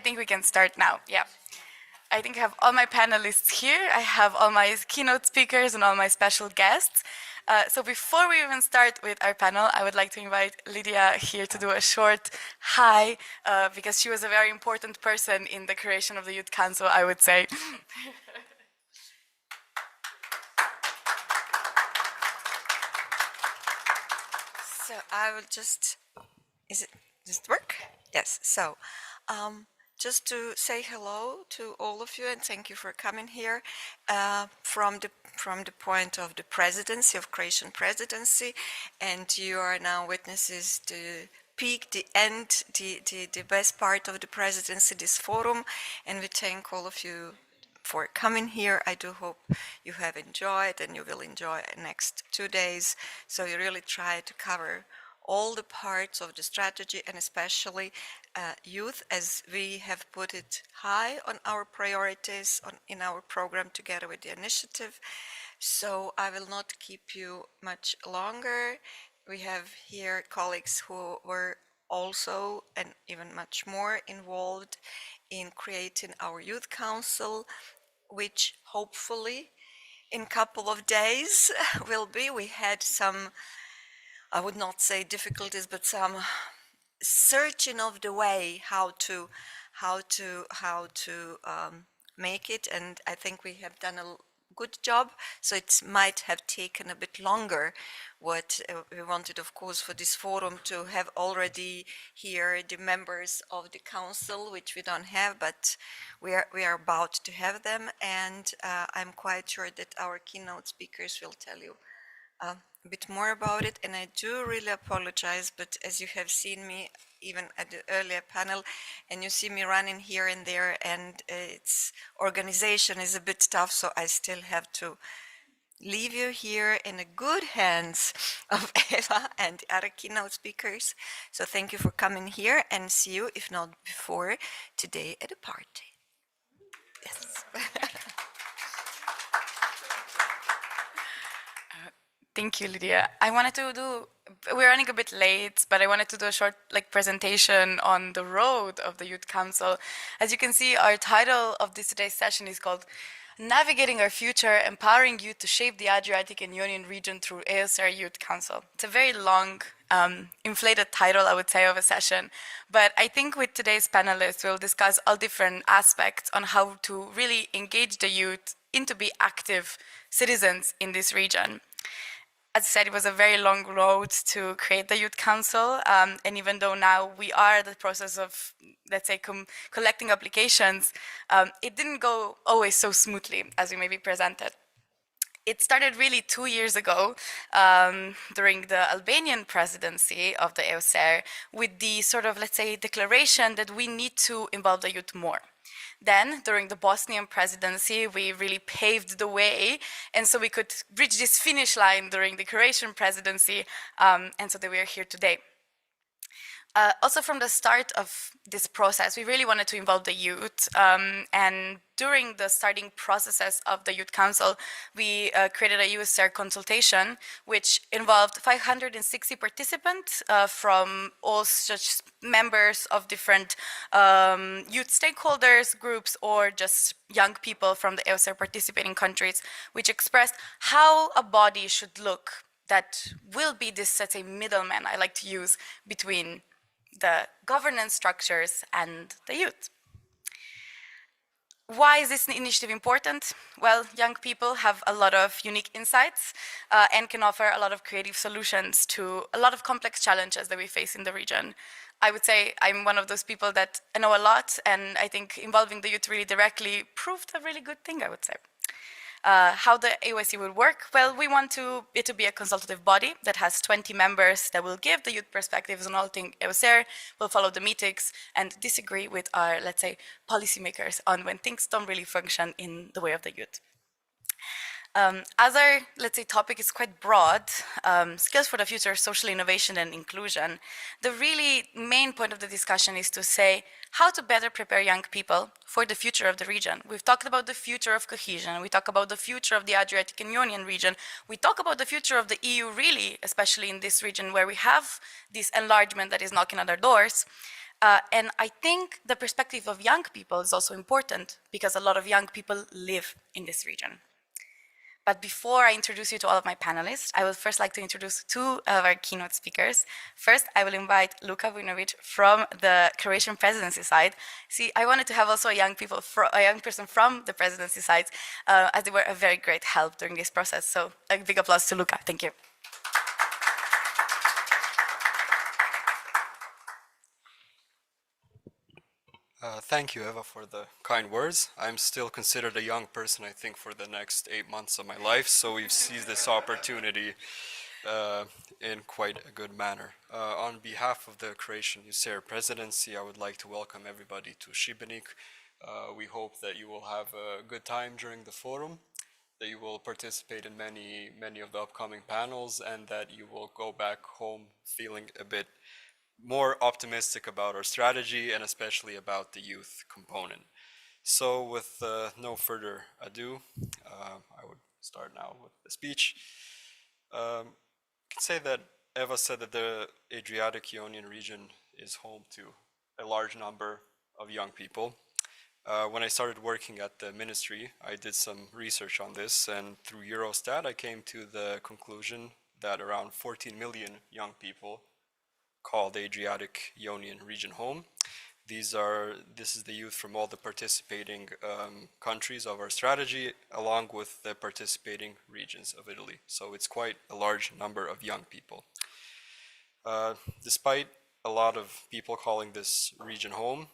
think we can start now. Yeah. I think I have all my panelists here. I have all my keynote speakers and all my special guests. So before we even start with our panel, I would like to invite Lydia here to do a short hi, because she was a very important person in the creation of the Youth Council, I would say. So I will just, does it work? Yes, so just to say hello to all of you and thank you for coming here from the point of the presidency, of Croatian presidency, and you are now witnesses to peak, the end, the best part of the presidency, this forum, and we thank all of you for coming here. I do hope you have enjoyed and you will enjoy the next 2 days. So we really try to cover all the parts of the strategy and especially youth, as we have put it high on our priorities in our program together with the initiative. So I will not keep you much longer. We have here colleagues who were also and even much more involved in creating our youth council, which hopefully in a couple of days will be. We had some, I would not say difficulties, but some searching of the way how to make it, and I think we have done a good job. So it might have taken a bit longer. What we wanted, of course, for this forum to have already here the members of the council, which we don't have, but we are about to have them, and I'm quite sure that our keynote speakers will tell you a bit more about it. And I do really apologize, but as you have seen me even at the earlier panel, and you see me running here and there, and its organization is a bit tough, so I still have to leave you here in the good hands of Eva and the other keynote speakers. So thank you for coming here, and see you, if not before, today at a party. Yes. Thank you, Lydia. I wanted to we're running a bit late, but I wanted to do a short presentation on the road of the Youth Council. As you can see, our title of today's session is called Navigating Our Future, Empowering Youth to Shape the Adriatic and Ionian Region Through EUSAIR Youth Council. It's a very long, inflated title, I would say, of a session. But I think with today's panelists, we'll discuss all different aspects on how to really engage the youth into be active citizens in this region. As I said, it was a very long road to create the Youth Council, and even though now we are in the process of, let's say, collecting applications, it didn't go always so smoothly as we maybe presented. It started really 2 years ago during the Albanian presidency of the EUSAIR with the sort of, let's say, declaration that we need to involve the youth more. Then, during the Bosnian presidency, we really paved the way, and so we could reach this finish line during the Croatian presidency, and so that we are here today. Also, from the start of this process, we really wanted to involve the youth, and during the starting processes of the Youth Council, we created a EUSAIR consultation, which involved 560 participants from all such members of different youth stakeholders groups or just young people from the EUSAIR participating countries, which expressed how a body should look that will be this, let's say, middleman I like to use between the governance structures and the youth. Why is this initiative important? Well, young people have a lot of unique insights and can offer a lot of creative solutions to a lot of complex challenges that we face in the region. I would say I'm one of those people that I know a lot, and I think involving the youth really directly proved a really good thing, I would say. How the AYC will work? Well, we want it to be a consultative body that has 20 members that will give the youth perspectives on all things EUSAIR, will follow the meetings, and disagree with our, let's say, policymakers on when things don't really function in the way of the youth. As our, let's say, topic is quite broad, skills for the future, social innovation and inclusion, the really main point of the discussion is to say how to better prepare young people for the future of the region. We've talked about the future of cohesion, we talk about the future of the Adriatic and Ionian region, we talk about the future of the EU really, especially in this region where we have this enlargement that is knocking at our doors. And I think the perspective of young people is also important because a lot of young people live in this region. But before I introduce you to all of my panelists, I would first like to introduce two of our keynote speakers. First, I will invite Luka Vujnovic from the Croatian presidency side. See, I wanted to have also a young person from the presidency side, as they were a very great help during this process. So a big applause to Luka. Thank you. Thank you, Eva, for the kind words. I'm still considered a young person, I think, for the next 8 months of my life, so we've seized this opportunity in quite a good manner. On behalf of the Croatian EUSAIR presidency, I would like to welcome everybody to Šibenik. We hope that you will have a good time during the forum, that you will participate in many of the upcoming panels, and that you will go back home feeling a bit more optimistic about our strategy and especially about the youth component. So with no further ado, I would start now with the speech. I can say that Eva said that the Adriatic Ionian region is home to a large number of young people. When I started working at the ministry, I did some research on this, and through Eurostat, I came to the conclusion that around 14 million young people call the Adriatic Ionian region home. This is the youth from all the participating countries of our strategy, along with the participating regions of Italy. So it's quite a large number of young people. Despite a lot of people calling this region home,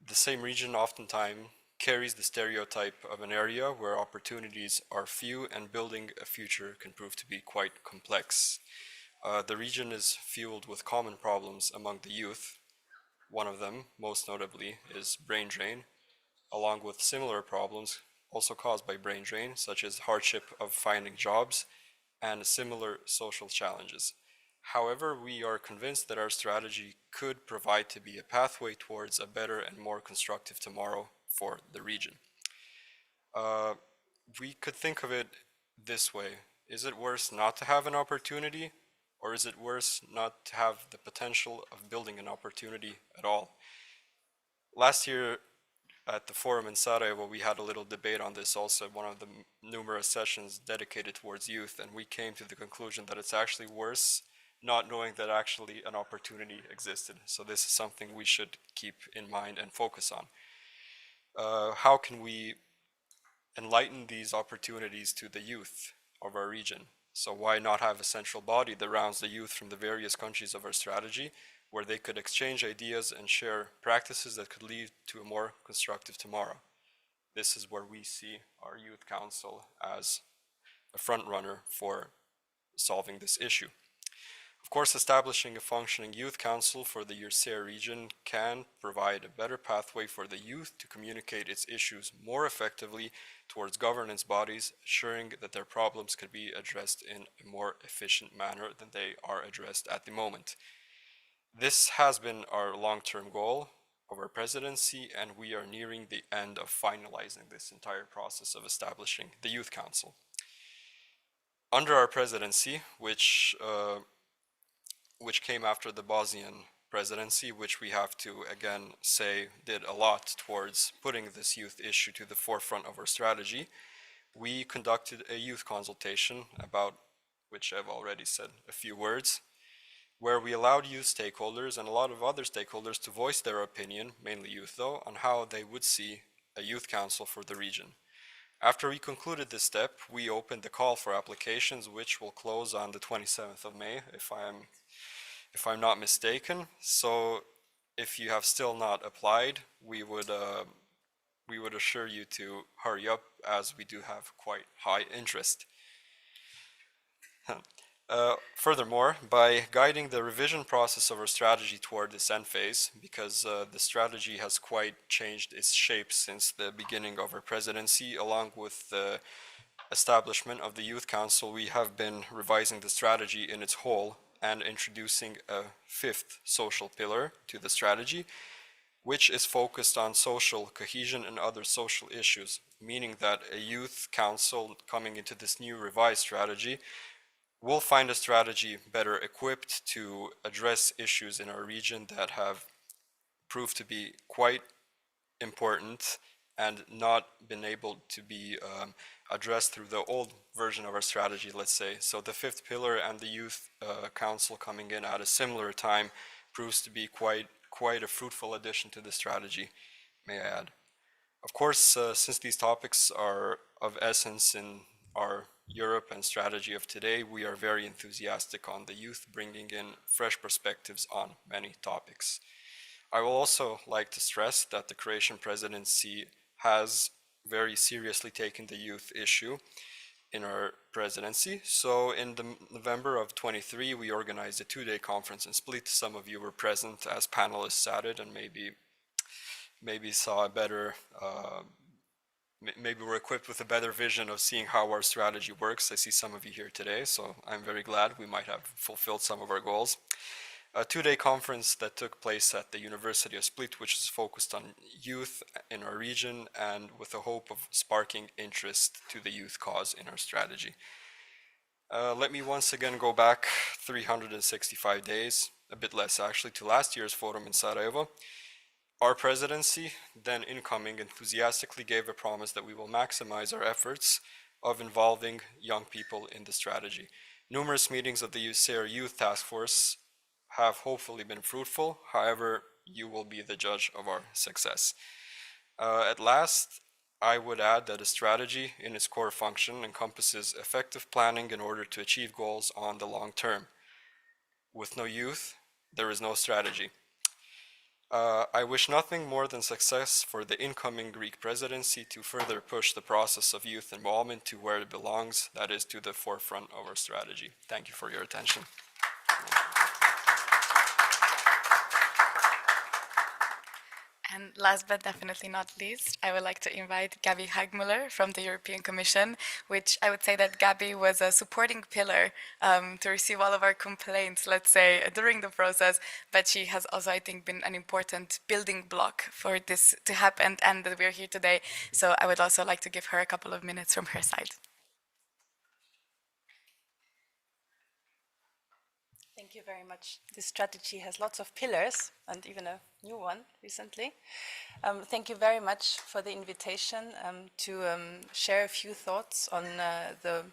the same region oftentimes carries the stereotype of an area where opportunities are few and building a future can prove to be quite complex. The region is fueled with common problems among the youth. One of them, most notably, is brain drain, along with similar problems also caused by brain drain, such as hardship of finding jobs and similar social challenges. However, we are convinced that our strategy could provide to be a pathway towards a better and more constructive tomorrow for the region. We could think of it this way. Is it worse not to have an opportunity? Or is it worse not to have the potential of building an opportunity at all? Last year at the forum in Sarajevo, we had a little debate on this also, one of the numerous sessions dedicated towards youth, and we came to the conclusion that it's actually worse not knowing that actually an opportunity existed. So this is something we should keep in mind and focus on. How can we enlighten these opportunities to the youth of our region? So why not have a central body that rounds the youth from the various countries of our strategy, where they could exchange ideas and share practices that could lead to a more constructive tomorrow? This is where we see our youth council as a front runner for solving this issue. Of course, establishing a functioning youth council for the EUSAIR region can provide a better pathway for the youth to communicate its issues more effectively towards governance bodies, ensuring that their problems could be addressed in a more efficient manner than they are addressed at the moment. This has been our long-term goal of our presidency, and we are nearing the end of finalizing this entire process of establishing the Youth Council. Under our presidency, which came after the Bosnian presidency, which we have to again say did a lot towards putting this youth issue to the forefront of our strategy, we conducted a youth consultation about which I've already said a few words, where we allowed youth stakeholders and a lot of other stakeholders to voice their opinion, mainly youth though, on how they would see a youth council for the region. After we concluded this step, we opened the call for applications, which will close on the 27th of May, if I'm not mistaken. So if you have still not applied, we would assure you to hurry up, as we do have quite high interest. Furthermore, by guiding the revision process of our strategy toward this end phase, because the strategy has quite changed its shape since the beginning of our presidency, along with the establishment of the Youth Council, we have been revising the strategy in its whole and introducing a fifth social pillar to the strategy, which is focused on social cohesion and other social issues, meaning that a youth council coming into this new revised strategy will find a strategy better equipped to address issues in our region that have proved to be quite important and not been able to be addressed through the old version of our strategy, let's say. So the fifth pillar and the youth council coming in at a similar time proves to be quite a fruitful addition to the strategy, may I add. Of course, since these topics are of essence in our Europe and strategy of today, we are very enthusiastic on the youth bringing in fresh perspectives on many topics. I will also like to stress that the Croatian presidency has very seriously taken the youth issue in our presidency. So in the November of 23, we organized a 2-day conference in Split. Some of you were present as panelists at it and maybe saw a better, maybe we're equipped with a better vision of seeing how our strategy works. I see some of you here today, so I'm very glad we might have fulfilled some of our goals. A 2-day conference that took place at the University of Split, which is focused on youth in our region and with the hope of sparking interest to the youth cause in our strategy. Let me once again go back 365 days, a bit less actually, to last year's forum in Sarajevo. Our presidency, then incoming, enthusiastically gave a promise that we will maximize our efforts of involving young people in the strategy. Numerous meetings of the EUSAIR Youth Task Force have hopefully been fruitful. However, you will be the judge of our success. At last, I would add that a strategy in its core function encompasses effective planning in order to achieve goals on the long term. With no youth, there is no strategy. I wish nothing more than success for the incoming Greek presidency to further push the process of youth involvement to where it belongs, that is, to the forefront of our strategy. Thank you for your attention. And last but definitely not least, I would like to invite Gabi Hagmuller from the European Commission, which I would say that Gabi was a supporting pillar to receive all of our complaints, let's say, during the process, but she has also, I think, been an important building block for this to happen and that we're here today. So I would also like to give her a couple of minutes from her side. Thank you very much. This strategy has lots of pillars and even a new one recently. Thank you very much for the invitation to share a few thoughts on the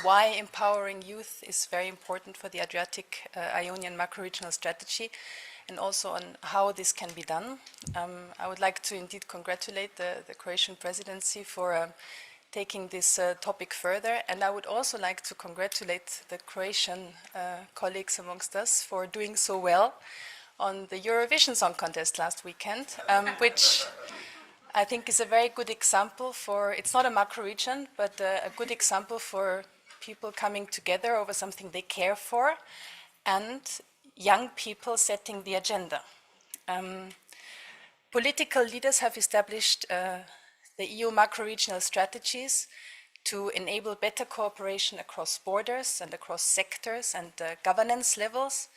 why empowering youth is very important for the Adriatic Ionian macro-regional strategy and also on how this can be done. I would like to indeed congratulate the Croatian presidency for taking this topic further, and I would also like to congratulate the Croatian colleagues amongst us for doing so well on the Eurovision Song Contest last weekend, which I think is a very good example for, it's not a macro region, but a good example for people coming together over something they care for and young people setting the agenda. Political leaders have established the EU macro-regional strategies to enable better cooperation across borders and across sectors and governance levels,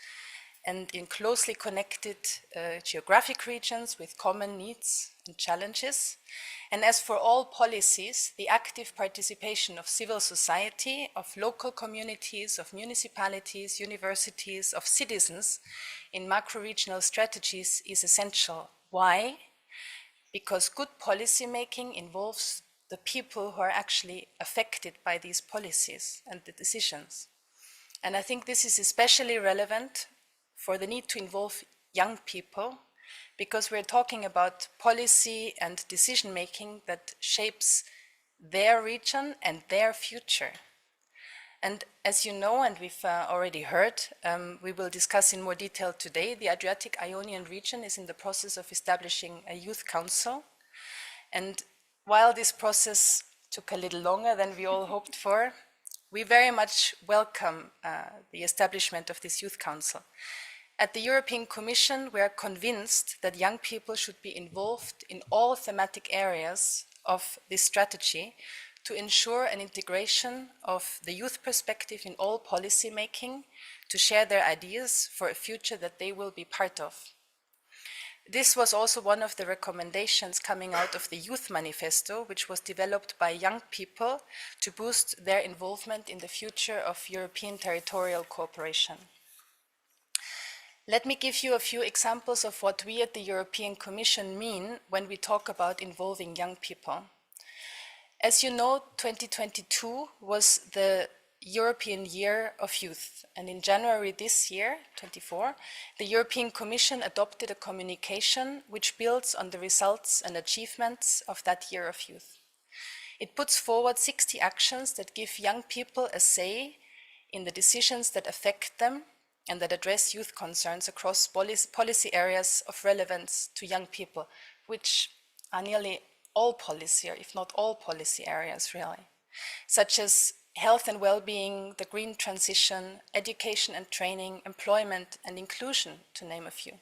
and in closely connected geographic regions with common needs and challenges. And as for all policies, the active participation of civil society, of local communities, of municipalities, universities, of citizens in macro-regional strategies is essential. Why? Because good policy making involves the people who are actually affected by these policies and the decisions. And I think this is especially relevant for the need to involve young people, because we're talking about policy and decision making that shapes their region and their future. And as you know, and we've already heard, we will discuss in more detail today, the Adriatic Ionian region is in the process of establishing a youth council. And while this process took a little longer than we all hoped for, we very much welcome the establishment of this youth council. At the European Commission, we are convinced that young people should be involved in all thematic areas of this strategy to ensure an integration of the youth perspective in all policy making, to share their ideas for a future that they will be part of. This was also one of the recommendations coming out of the Youth Manifesto, which was developed by young people to boost their involvement in the future of European territorial cooperation. Let me give you a few examples of what we at the European Commission mean when we talk about involving young people. As you know, 2022 was the European Year of Youth, and in January this year, 24, the European Commission adopted a communication which builds on the results and achievements of that Year of Youth. It puts forward 60 actions that give young people a say in the decisions that affect them and that address youth concerns across policy areas of relevance to young people, which are nearly all policy, or if not all policy areas really, such as health and well-being, the green transition, education and training, employment and inclusion, to name a few.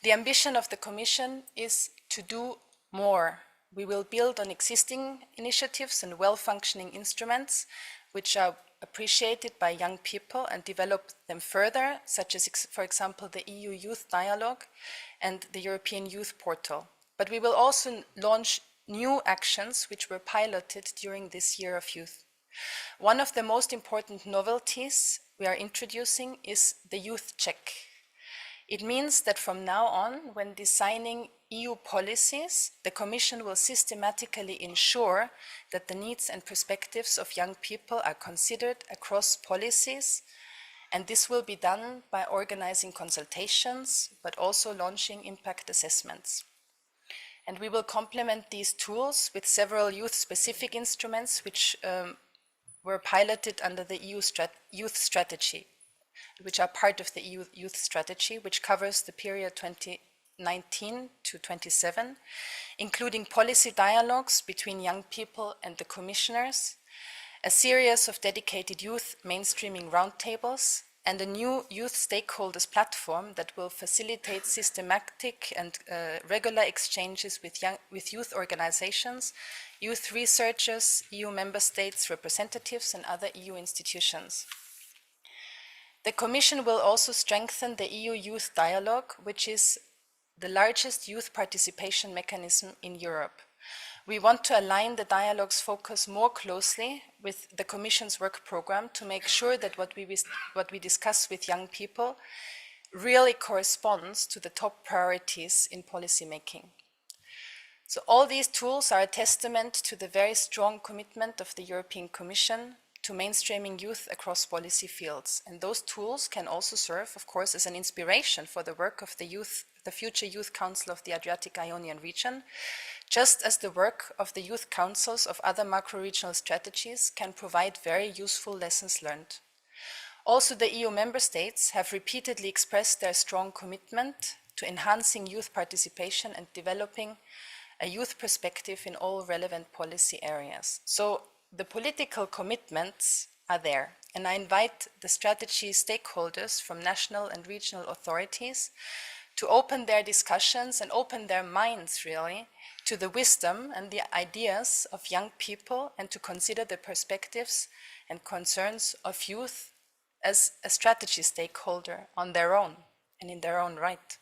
The ambition of the Commission is to do more. We will build on existing initiatives and well-functioning instruments which are appreciated by young people and develop them further, such as, for example, the EU Youth Dialogue and the European Youth Portal. But we will also launch new actions which were piloted during this Year of Youth. One of the most important novelties we are introducing is the Youth Check. It means that from now on, when designing EU policies, the Commission will systematically ensure that the needs and perspectives of young people are considered across policies, and this will be done by organizing consultations, but also launching impact assessments. And we will complement these tools with several youth-specific instruments which were piloted under the EU Youth Strategy, which are part of the EU Youth Strategy, which covers the period 2019 to 27, including policy dialogues between young people and the commissioners, a series of dedicated youth mainstreaming roundtables, and a new youth stakeholders platform that will facilitate systematic and regular exchanges with youth organizations, youth researchers, EU member states, representatives, and other EU institutions. The Commission will also strengthen the EU Youth Dialogue, which is the largest youth participation mechanism in Europe. We want to align the dialogue's focus more closely with the Commission's work program to make sure that what we discuss with young people really corresponds to the top priorities in policy making. So all these tools are a testament to the very strong commitment of the European Commission to mainstreaming youth across policy fields. And those tools can also serve, of course, as an inspiration for the work of the future Youth Council of the Adriatic Ionian region, just as the work of the youth councils of other macro-regional strategies can provide very useful lessons learned. Also, the EU member states have repeatedly expressed their strong commitment to enhancing youth participation and developing a youth perspective in all relevant policy areas. So the political commitments are there, and I invite the strategy stakeholders from national and regional authorities to open their discussions and open their minds, really, to the wisdom and the ideas of young people and to consider the perspectives and concerns of youth as a strategy stakeholder on their own and in their own right.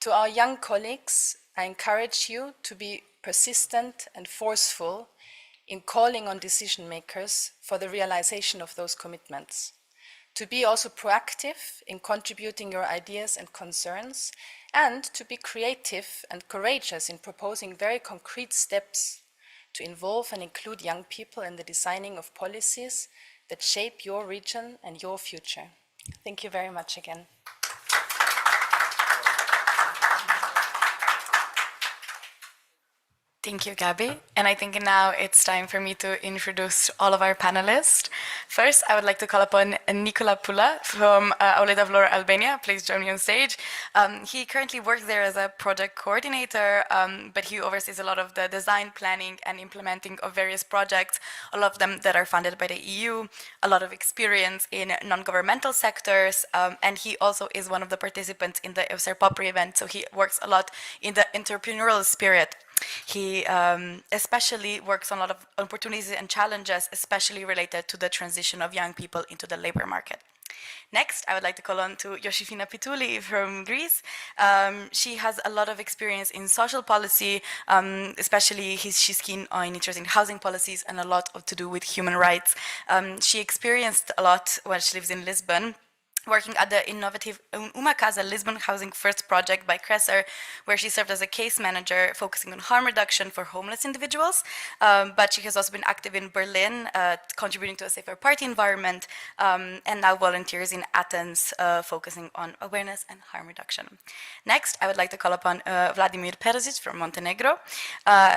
To our young colleagues, I encourage you to be persistent and forceful in calling on decision makers for the realization of those commitments. To be also proactive in contributing your ideas and concerns, and to be creative and courageous in proposing very concrete steps to involve and include young people in the designing of policies that shape your region and your future. Thank you very much again. Thank you, Gabby. And I think now it's time for me to introduce all of our panelists. First, I would like to call upon Nicola Pula from Aule de Vlore, Albania. Please join me on stage. He currently works there as a project coordinator, but he oversees a lot of the design, planning, and implementing of various projects, all of them that are funded by the EU, a lot of experience in non-governmental sectors, and he also is one of the participants in the EUSAIR Popri event, so he works a lot in the entrepreneurial spirit. He especially works on a lot of opportunities and challenges, especially related to the transition of young people into the labor market. Next, I would like to call on to Josefina Pitouli from Greece. She has a lot of experience in social policy, especially she's keen on interest in housing policies and a lot to do with human rights. She experienced a lot when she lives in Lisbon, working at the innovative Uma Casa Lisbon Housing First project by Cresser, where she served as a case manager focusing on harm reduction for homeless individuals. But she has also been active in Berlin, contributing to a safer party environment, and now volunteers in Athens, focusing on awareness and harm reduction. Next, I would like to call upon Vladimir Perzic from Montenegro.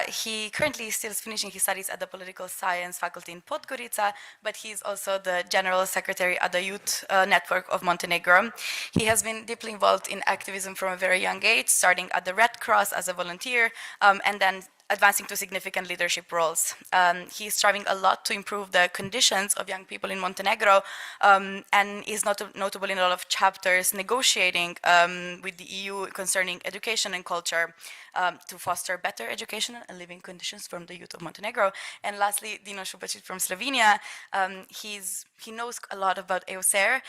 He currently still is finishing his studies at the political science faculty in Podgorica, but he's also the general secretary at the youth network of Montenegro. He has been deeply involved in activism from a very young age, starting at the Red Cross as a volunteer, and then advancing to significant leadership roles. He's striving a lot to improve the conditions of young people in Montenegro, and is notable in a lot of chapters negotiating with the EU concerning education and culture to foster better educational and living conditions from the youth of Montenegro. And lastly, Dino Šubačić from Slovenia. He knows a lot about EUSAIR,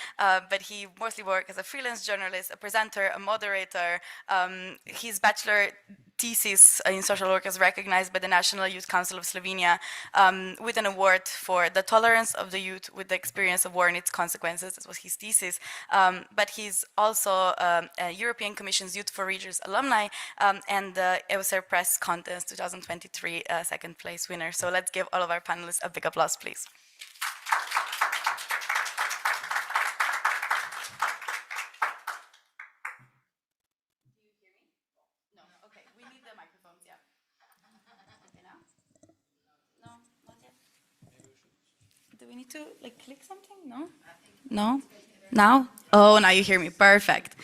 but he mostly works as a freelance journalist, a presenter, a moderator. His bachelor thesis in social work is recognized by the National Youth Council of Slovenia with an award for the tolerance of the youth with the experience of war and its consequences. This was his thesis. But he's also a European Commission's Youth for Readers alumni and the EUSAIR Press Contest 2023 second place winner. So let's give all of our panelists a big applause, please. Do we need to click something? No? No? Now? Oh, now you hear me. Perfect.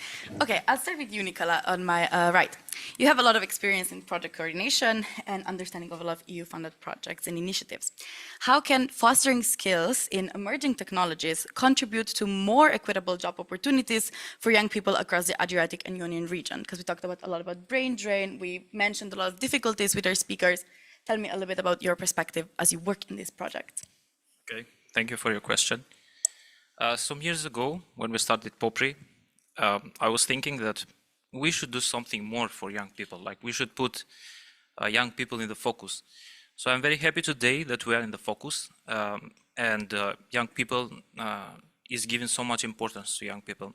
Okay, I'll start with you, Nicola, on my right. You have a lot of experience in project coordination and understanding of a lot of EU-funded projects and initiatives. How can fostering skills in emerging technologies contribute to more equitable job opportunities for young people across the Adriatic and Ionian region? Because we talked a lot about brain drain. We mentioned a lot of difficulties with our speakers. Tell me a little bit about your perspective as you work in this project. Okay, thank you for your question. Some years ago, when we started Popri, I was thinking that we should do something more for young people, like we should put young people in the focus. So I'm very happy today that we are in the focus, and young people is given so much importance to young people.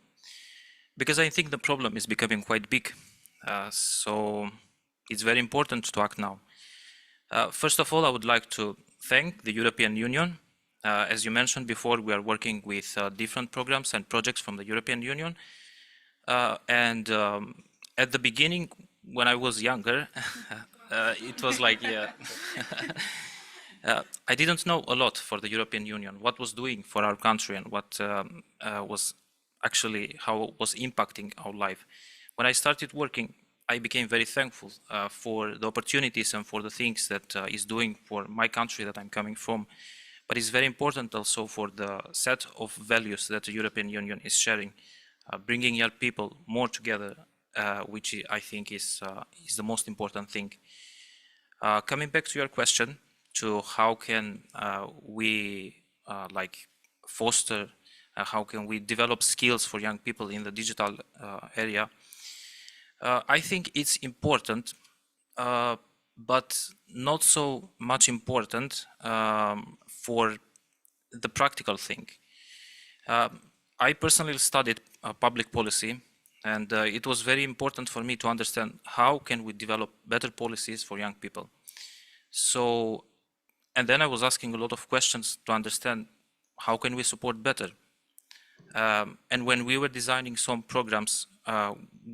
Because I think the problem is becoming quite big, so it's very important to act now. First of all, I would like to thank the European Union. As you mentioned before, we are working with different programs and projects from the European Union. And at the beginning, when I was younger, it was like, yeah, I didn't know a lot for the European Union, what was doing for our country and what was actually, how was impacting our life. When I started working, I became very thankful for the opportunities and for the things that is doing for my country that I'm coming from. But it's very important also for the set of values that the European Union is sharing, bringing young people more together, which I think is the most important thing. Coming back to your question, to how can we foster, how can we develop skills for young people in the digital area, I think it's important, but not so much important for the practical thing. I personally studied public policy, and it was very important for me to understand how can we develop better policies for young people. So, and then I was asking a lot of questions to understand how can we support better. And when we were designing some programs,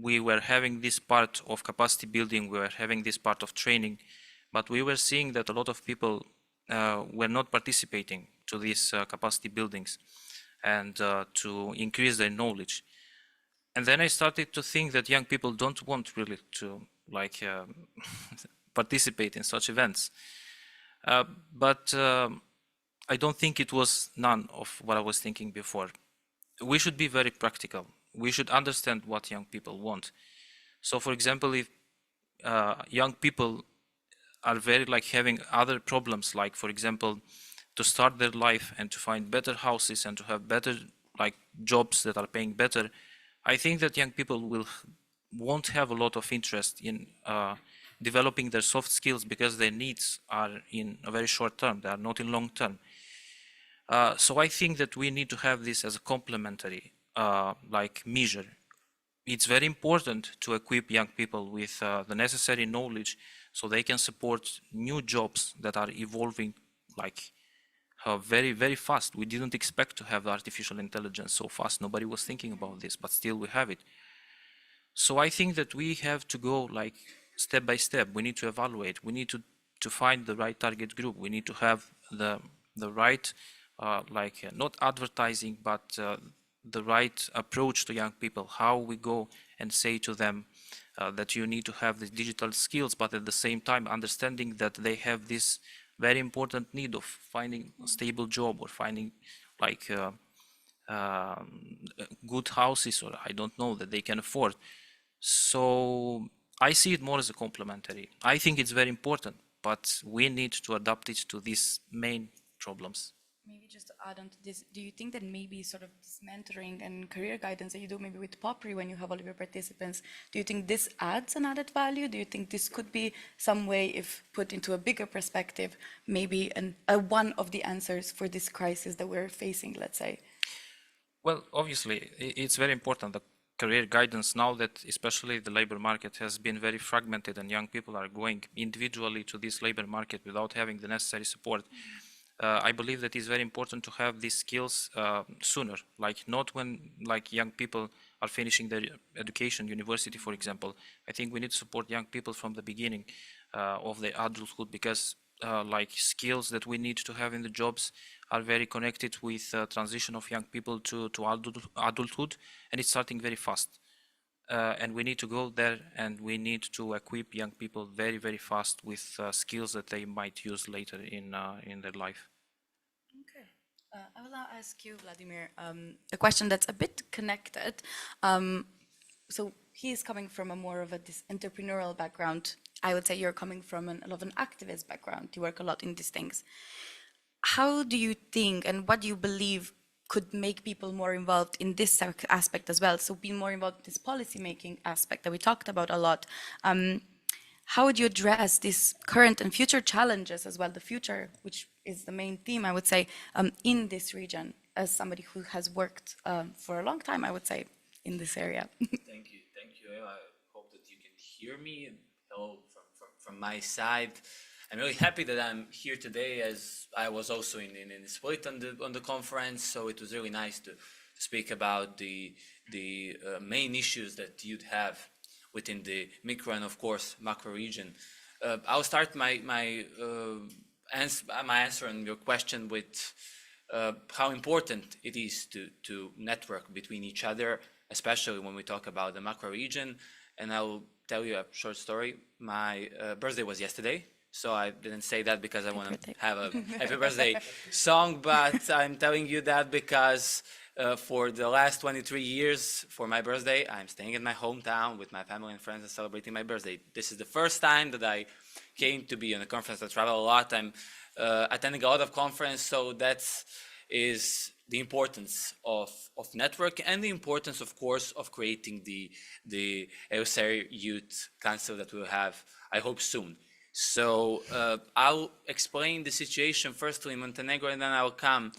we were having this part of capacity building, we were having this part of training, but we were seeing that a lot of people were not participating to these capacity buildings and to increase their knowledge. And then I started to think that young people don't want really to participate in such events. But I don't think it was none of what I was thinking before. We should be very practical. We should understand what young people want. So for example, if young people are very having other problems, like for example, to start their life and to find better houses and to have better jobs that are paying better, I think that young people won't have a lot of interest in developing their soft skills because their needs are in a very short term, they are not in long term. So I think that we need to have this as a complementary like measure. It's very important to equip young people with the necessary knowledge so they can support new jobs that are evolving like very, very fast. We didn't expect to have artificial intelligence so fast. Nobody was thinking about this, but still we have it. So I think that we have to go like step by step. We need to evaluate. We need to find the right target group. We need to have the right not advertising, but the right approach to young people. How we go and say to them that you need to have the digital skills, but at the same time understanding that they have this very important need of finding a stable job or finding like good houses, or I don't know, that they can afford. So I see it more as a complementary. I think it's very important, but we need to adapt it to these main problems. Maybe just to add on to this, do you think that maybe sort of this mentoring and career guidance that you do maybe with Popri when you have all of your participants, do you think this adds an added value? Do you think this could be some way, if put into a bigger perspective, maybe one of the answers for this crisis that we're facing, let's say? Well, obviously, it's very important, the career guidance, now that especially the labor market has been very fragmented and young people are going individually to this labor market without having the necessary support. I believe that it's very important to have these skills sooner, like not when like young people are finishing their education, university, for example. I think we need to support young people from the beginning of their adulthood, because like skills that we need to have in the jobs are very connected with transition of young people to adulthood, and it's starting very fast. And we need to go there, and we need to equip young people very, very fast with skills that they might use later in their life. Okay. I will now ask you, Vladimir, a question that's a bit connected. So he is coming from a more of this entrepreneurial background. I would say you're coming from a lot of an activist background. You work a lot in these things. How do you think, and what do you believe could make people more involved in this aspect as well? So be more involved in this policy-making aspect that we talked about a lot. How would you address these current and future challenges as well, the future, which is the main theme, I would say, in this region, as somebody who has worked for a long time, I would say, in this area? Thank you. I hope that you can hear me. Hello from my side. I'm really happy that I'm here today, as I was also in Split on the conference. So it was really nice to speak about the main issues that you'd have within the micro and of course macro region. I'll start my answer on your question with how important it is to network between each other, especially when we talk about the macro region. And I will tell you a short story. My birthday was yesterday. So I didn't say that because I want to have a happy birthday song, but I'm telling you that because for the last 23 years for my birthday, I'm staying in my hometown with my family and friends and celebrating my birthday. This is the first time that I came to be on a conference. I travel a lot. I'm attending a lot of conferences, so that is the importance of network, and the importance, of course, of creating the EUSAIR Youth Council that we'll have, I hope, soon. So I'll explain the situation firstly in Montenegro, and then I'll come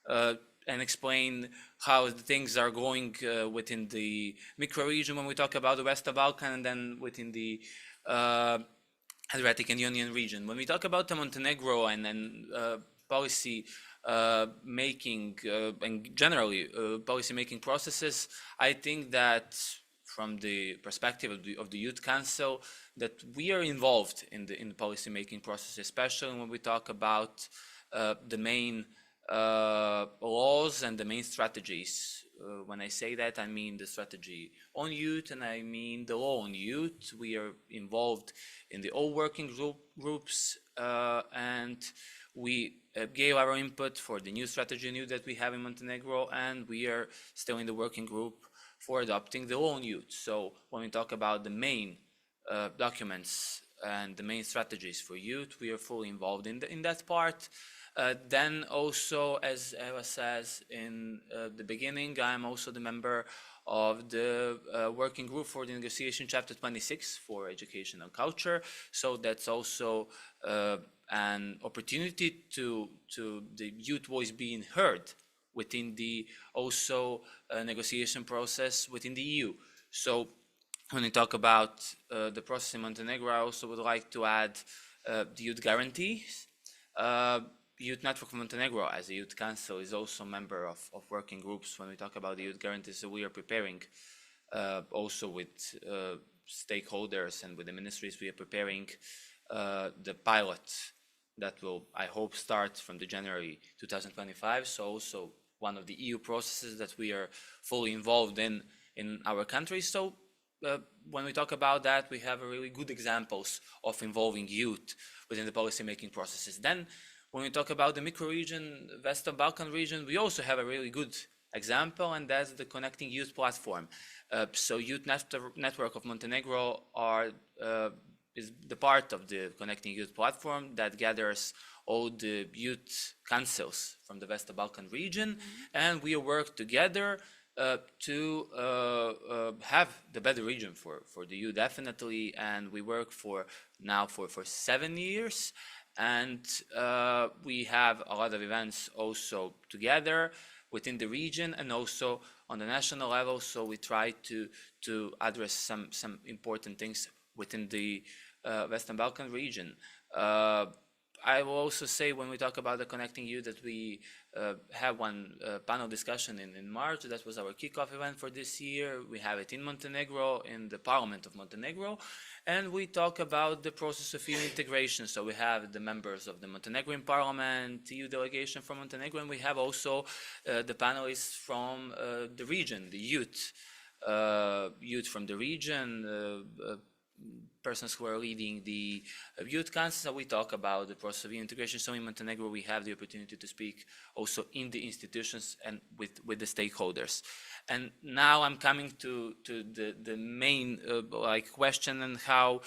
and explain how the things are going within the micro region when we talk about the Western Balkan, and then within the Adriatic and Ionian region. When we talk about the Montenegro and then policy making and generally policy making processes, I think that from the perspective of the Youth Council, that we are involved in the policy making process, especially when we talk about the main laws and the main strategies. When I say that, I mean the strategy on youth, and I mean the law on youth. We are involved in the all working groups, and we gave our input for the new strategy on youth that we have in Montenegro, and we are still in the working group for adopting the law on youth. So when we talk about the main documents and the main strategies for youth, we are fully involved in that part. Then also, as Eva says in the beginning, I'm also the member of the working group for the negotiation chapter 26 for education and culture. So that's also an opportunity to the youth voice being heard within the also negotiation process within the EU. So when we talk about the process in Montenegro, I also would like to add the youth guarantees. Youth Network of Montenegro, as a youth council, is also a member of working groups when we talk about the youth guarantees. So we are preparing also with stakeholders and with the ministries, we are preparing the pilot that will, I hope, start from the January 2025. So also one of the EU processes that we are fully involved in our country. So when we talk about that, we have really good examples of involving youth within the policy-making processes. Then, when we talk about the micro-region, Western Balkan region, we also have a really good example, and that's the Connecting Youth platform. So Youth Network of Montenegro is the part of the Connecting Youth platform that gathers all the youth councils from the Western Balkan region, and we work together to have the better region for the youth, definitely. And we work for 7 years, and we have a lot of events also together within the region and also on the national level. So we try to address some important things within the Western Balkan region. I will also say, when we talk about the Connecting Youth, that we have one panel discussion in March. That was our kickoff event for this year. We have it in Montenegro, in the Parliament of Montenegro, and we talk about the process of EU integration. So we have the members of the Montenegrin Parliament, EU delegation from Montenegro, and we have also the panelists from the region, the youth from the region, persons who are leading the youth council. So we talk about the process of integration. So in Montenegro, we have the opportunity to speak also in the institutions and with the stakeholders. And now I'm coming to the main question, and how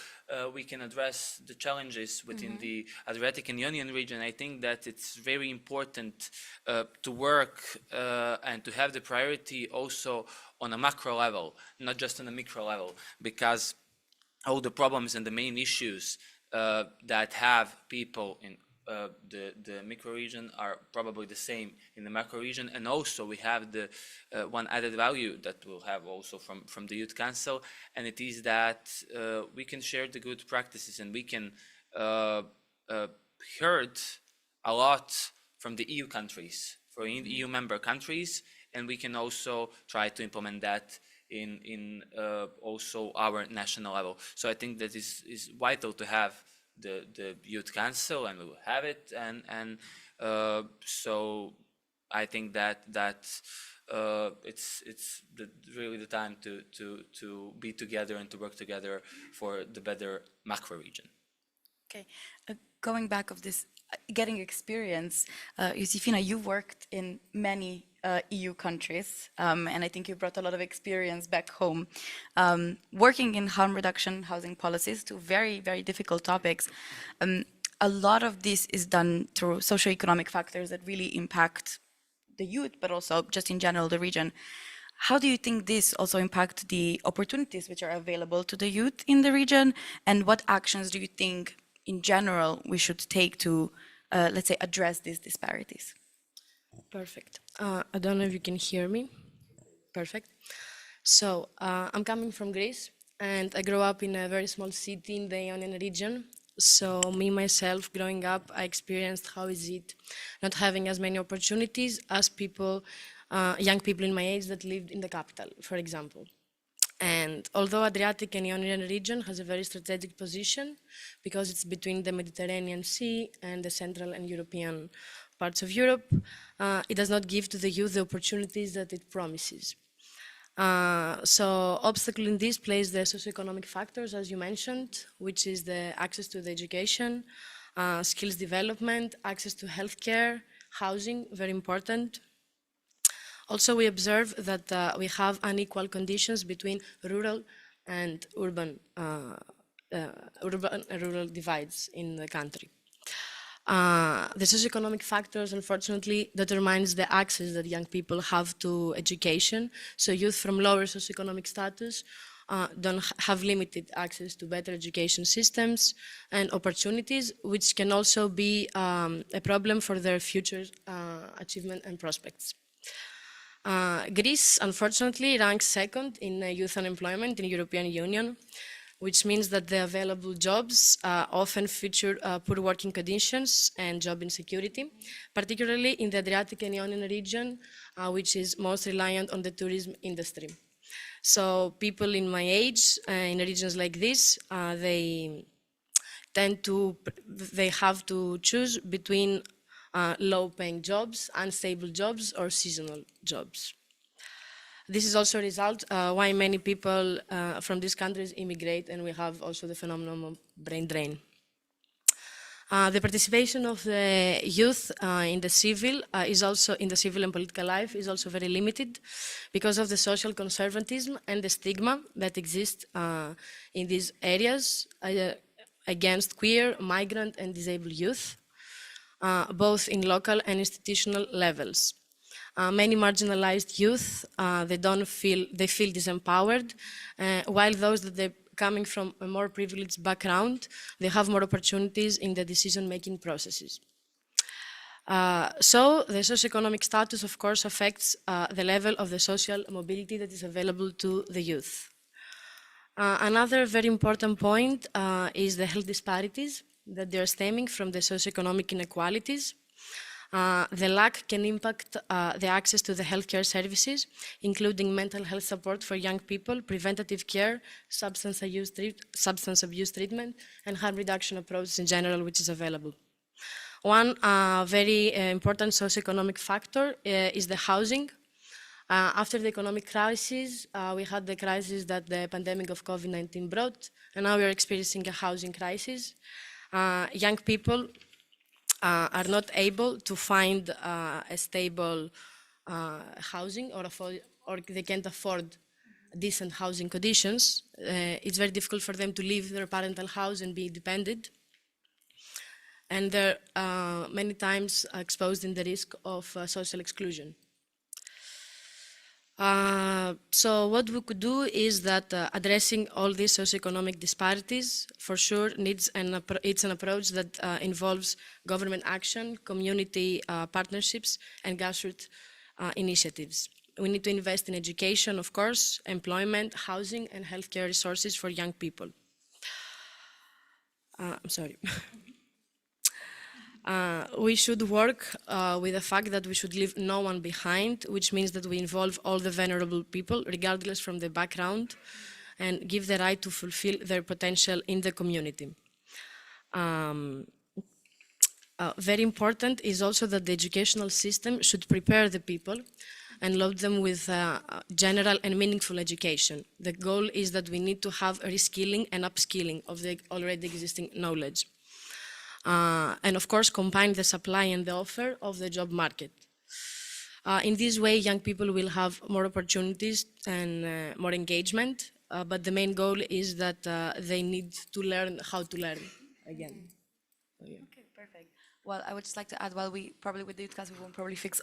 we can address the challenges within the Adriatic and Ionian region. I think that it's very important to work and to have the priority also on a macro level, not just on a micro level, because all the problems and the main issues that have people in the micro region are probably the same in the macro region. And also we have the one added value that we'll have also from the Youth Council, and it is that we can share the good practices, and we can heard a lot from the EU countries, from EU member countries, and we can also try to implement that in also our national level. So I think that is vital to have the Youth Council, and we will have it, and so I think that it's really the time to be together and to work together for the better macro region. Okay, going back of this, getting experience, Josefina, you worked in many EU countries, and I think you brought a lot of experience back home, working in harm reduction, housing policies, two very, very difficult topics. A lot of this is done through socioeconomic factors that really impact the youth, but also just in general the region. How do you think this also impacts the opportunities which are available to the youth in the region, and what actions do you think in general we should take to, let's say, address these disparities? Perfect. I don't know if you can hear me. Perfect. So I'm coming from Greece, and I grew up in a very small city in the Ionian region. So me, myself, growing up, I experienced how is it not having as many opportunities as people, young people in my age that lived in the capital, for example. And although Adriatic and Ionian region has a very strategic position, because it's between the Mediterranean Sea and the Central and European parts of Europe, it does not give to the youth the opportunities that it promises. So obstacle in this plays the socioeconomic factors, as you mentioned, which is the access to the education, skills development, access to healthcare, housing, very important. Also, we observe that we have unequal conditions between rural and urban divides in the country. The socioeconomic factors, unfortunately, determines the access that young people have to education. So youth from lower socioeconomic status don't have limited access to better education systems and opportunities, which can also be a problem for their future achievement and prospects. Greece, unfortunately, ranks second in youth unemployment in European Union, which means that the available jobs often feature poor working conditions and job insecurity, particularly in the Adriatic and Ionian region, which is most reliant on the tourism industry. So people in my age, in regions like this, they have to choose between low-paying jobs, unstable jobs, or seasonal jobs. This is also a result why many people from these countries immigrate, and we have also the phenomenon of brain drain. The participation of the youth in the civil and political life is also very limited because of the social conservatism and the stigma that exists in these areas against queer, migrant, and disabled youth, both in local and institutional levels. Many marginalized youth, they feel disempowered, while those that they're coming from a more privileged background, they have more opportunities in the decision-making processes. So the socioeconomic status, of course, affects the level of the social mobility that is available to the youth. Another very important point is the health disparities that they are stemming from the socioeconomic inequalities. The lack can impact the access to the healthcare services, including mental health support for young people, preventative care, substance abuse treatment, and harm reduction approaches in general, which is available. One very important socioeconomic factor is the housing. After the economic crisis, we had the crisis that the pandemic of COVID-19 brought, and now we are experiencing a housing crisis. Young people are not able to find a stable housing, or they can't afford decent housing conditions. It's very difficult for them to leave their parental house and be independent. And they're many times exposed in the risk of social exclusion. So what we could do is that addressing all these socioeconomic disparities for sure needs it's an approach that involves government action, community partnerships, and grassroots initiatives. We need to invest in education, of course, employment, housing, and healthcare resources for young people. I'm sorry. We should work with the fact that we should leave no one behind, which means that we involve all the vulnerable people, regardless from their background, and give the right to fulfill their potential in the community. Very important is also that the educational system should prepare the people and load them with general and meaningful education. The goal is that we need to have a reskilling and upskilling of the already existing knowledge. And of course, combine the supply and the offer of the job market. In this way, young people will have more opportunities and more engagement, but the main goal is that they need to learn how to learn again. So, yeah. Okay, perfect. Well, I would just like to add, while we probably with the youth class, we won't probably fix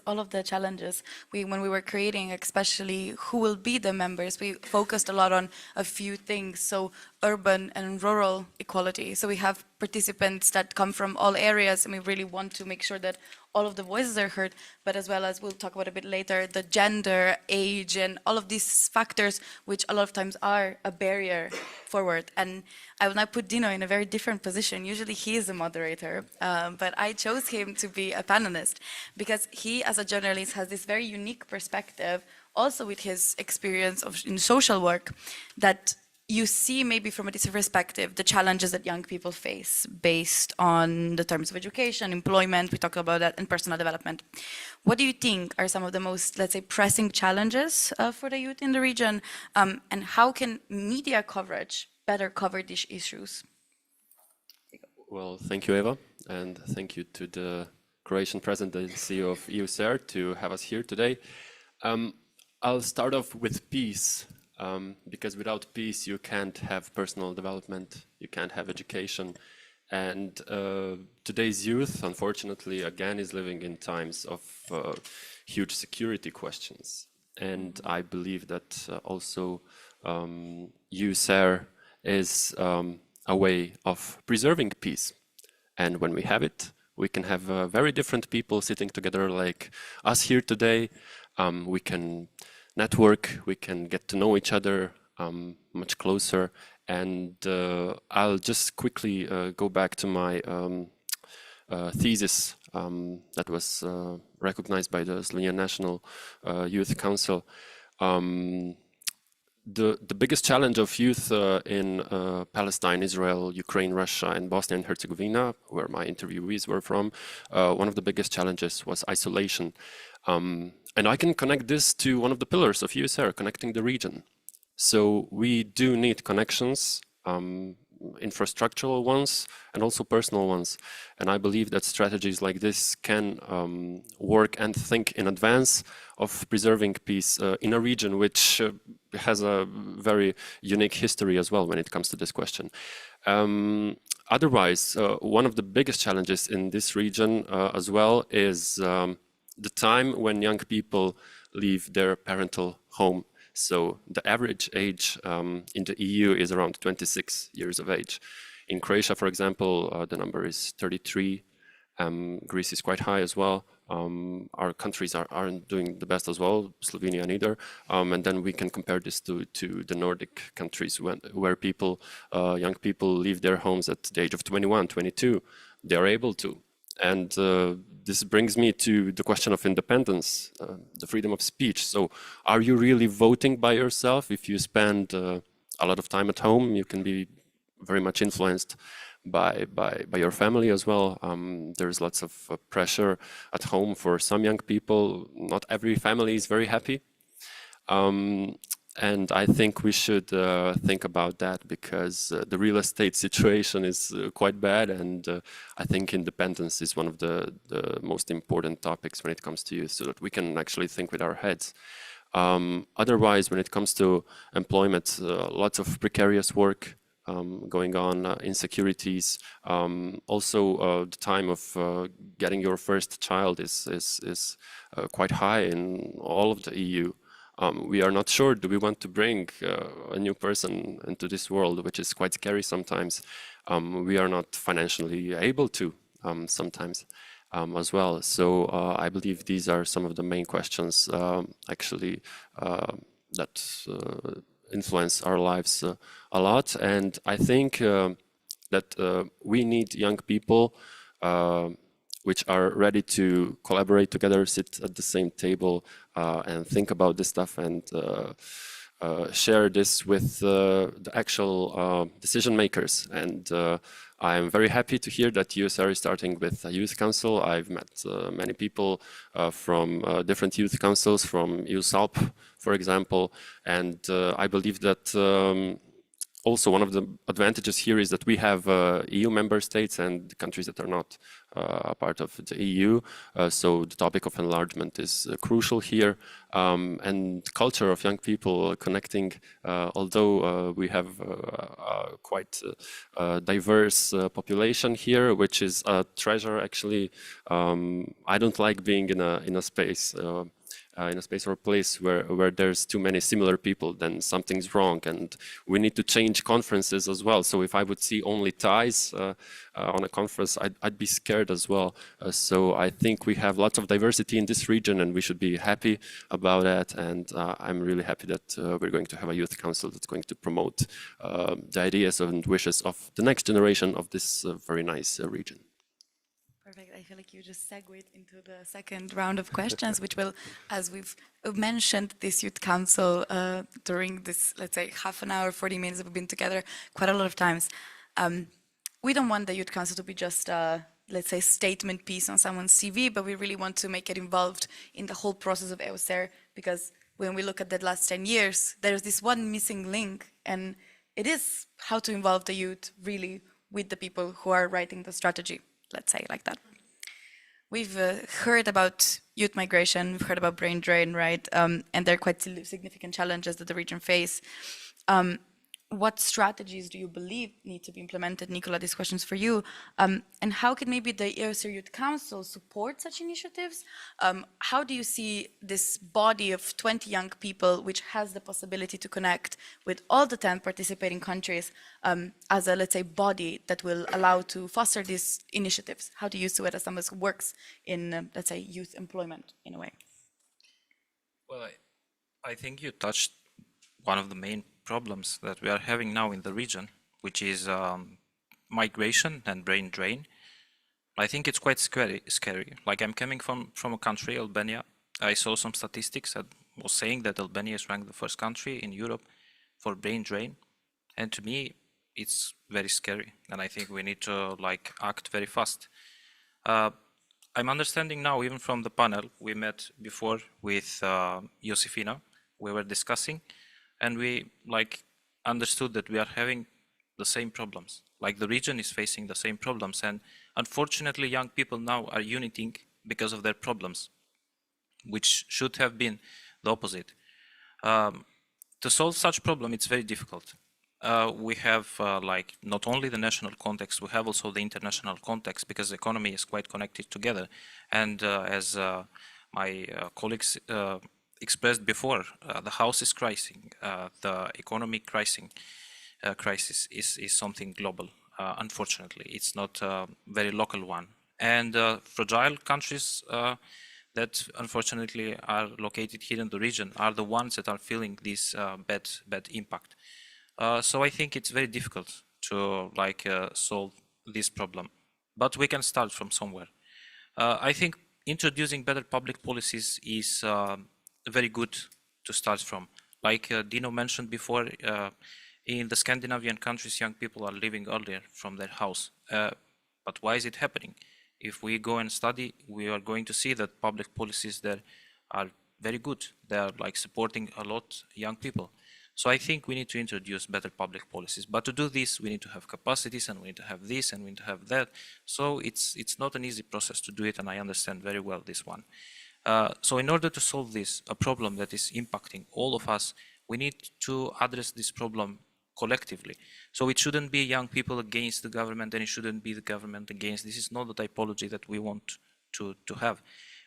all of the challenges. When we were creating, especially who will be the members, we focused a lot on a few things. So urban and rural equality. So we have participants that come from all areas, and we really want to make sure that all of the voices are heard, but as well as we'll talk about a bit later, the gender, age, and all of these factors, which a lot of times are a barrier forward. And I will now put Dino in a very different position. Usually he is a moderator, but I chose him to be a panelist because he, as a journalist, has this very unique perspective, also with his experience in social work, that you see maybe from a different perspective the challenges that young people face based on the terms of education, employment, we talked about that, and personal development. What do you think are some of the most, let's say, pressing challenges for the youth in the region, and how can media coverage better cover these issues? Well, thank you, Eva, and thank you to the Croatian presidency of EUSAIR to have us here today. I'll start off with peace. Because without peace, you can't have personal development, you can't have education. And today's youth, unfortunately, again, is living in times of huge security questions. And I believe that also EUSAIR is a way of preserving peace. And when we have it, we can have very different people sitting together like us here today, We can network, we can get to know each other much closer. And I'll just quickly go back to my thesis that was recognized by the Slovenian National Youth Council. The biggest challenge of youth in Palestine, Israel, Ukraine, Russia, and Bosnia and Herzegovina, where my interviewees were from, one of the biggest challenges was isolation. And I can connect this to one of the pillars of EUSAIR, connecting the region. So we do need connections, infrastructural ones and also personal ones. And I believe that strategies like this can work and think in advance of preserving peace in a region which has a very unique history as well when it comes to this question. Otherwise, one of the biggest challenges in this region as well is the time when young people leave their parental home. So the average age in the EU is around 26 years of age. In Croatia, for example, the number is 33. Greece is quite high as well. Our countries aren't doing the best as well, Slovenia neither. And then we can compare this to the Nordic countries where people, young people leave their homes at the age of 21, 22. They are able to. And this brings me to the question of independence, the freedom of speech. So are you really voting by yourself? If you spend a lot of time at home, you can be very much influenced by your family as well. There's lots of pressure at home for some young people. Not every family is very happy. And I think we should think about that because the real estate situation is quite bad, and I think independence is one of the most important topics when it comes to youth, so that we can actually think with our heads. Otherwise, when it comes to employment, lots of precarious work going on, insecurities. Also, the time of getting your first child is quite high in all of the EU. We are not sure, do we want to bring a new person into this world, which is quite scary sometimes. We are not financially able to sometimes as well. So I believe these are some of the main questions actually that influence our lives a lot. And I think that we need young people which are ready to collaborate together, sit at the same table and think about this stuff and share this with the actual decision makers. And I'm very happy to hear that EUSAIR is starting with a youth council. I've met many people from different youth councils, from EUSALP, for example, and I believe that also, one of the advantages here is that we have EU member states and countries that are not a part of the EU. So the topic of enlargement is crucial here. And culture of young people connecting, although we have a quite diverse population here, which is a treasure actually. I don't like being in a space or a place where there's too many similar people, then something's wrong, and we need to change conferences as well. So if I would see only Thais on a conference, I'd be scared as well. So I think we have lots of diversity in this region, and we should be happy about that. And I'm really happy that we're going to have a youth council that's going to promote the ideas and wishes of the next generation of this very nice region. Perfect. I feel like you just segued into the second round of questions, which will, as we've mentioned, this youth council during this, let's say, half an hour, 40 minutes we've been together quite a lot of times. We don't want the youth council to be just a, let's say, statement piece on someone's CV, but we really want to make it involved in the whole process of EUSAIR, because when we look at the last 10 years, there's this one missing link, and it is how to involve the youth really with the people who are writing the strategy. Let's say like that. We've heard about youth migration, we've heard about brain drain, right? And there are quite significant challenges that the region face. What strategies do you believe need to be implemented? Nicola, this question's for you. And how can maybe the EUSAIR Youth Council support such initiatives? How do you see this body of 20 young people, which has the possibility to connect with all the 10 participating countries as a, let's say, body that will allow to foster these initiatives? How do you see it as someone who works in, let's say, youth employment in a way? Well, I think you touched one of the main problems that we are having now in the region, which is migration and brain drain. I think it's quite scary. Like I'm coming from a country, Albania. I saw some statistics that was saying that Albania is ranked the first country in Europe for brain drain, and to me, it's very scary. And I think we need to like act very fast. I'm understanding now, even from the panel we met before with Josefina, we were discussing, and we like understood that we are having the same problems. Like the region is facing the same problems, and unfortunately, young people now are uniting because of their problems, which should have been the opposite. To solve such problem, it's very difficult. We have like not only the national context, we have also the international context, because the economy is quite connected together. And as my colleagues expressed before, the house is rising, the economic crisis is something global. Unfortunately, it's not a very local one. And fragile countries that unfortunately are located here in the region are the ones that are feeling this bad impact. So I think it's very difficult to like solve this problem, but we can start from somewhere. I think introducing better public policies is very good to start from. Like Dino mentioned before, in the Scandinavian countries, young people are leaving earlier from their house. But why is it happening? If we go and study, we are going to see that public policies there are very good. They are like supporting a lot young people. So I think we need to introduce better public policies. But to do this, we need to have capacities, and we need to have this, and we need to have that. So it's not an easy process to do it, and I understand very well this one. So in order to solve this, a problem that is impacting all of us, we need to address this problem collectively. So it shouldn't be young people against the government, and it shouldn't be the government against. This is not the typology that we want to have.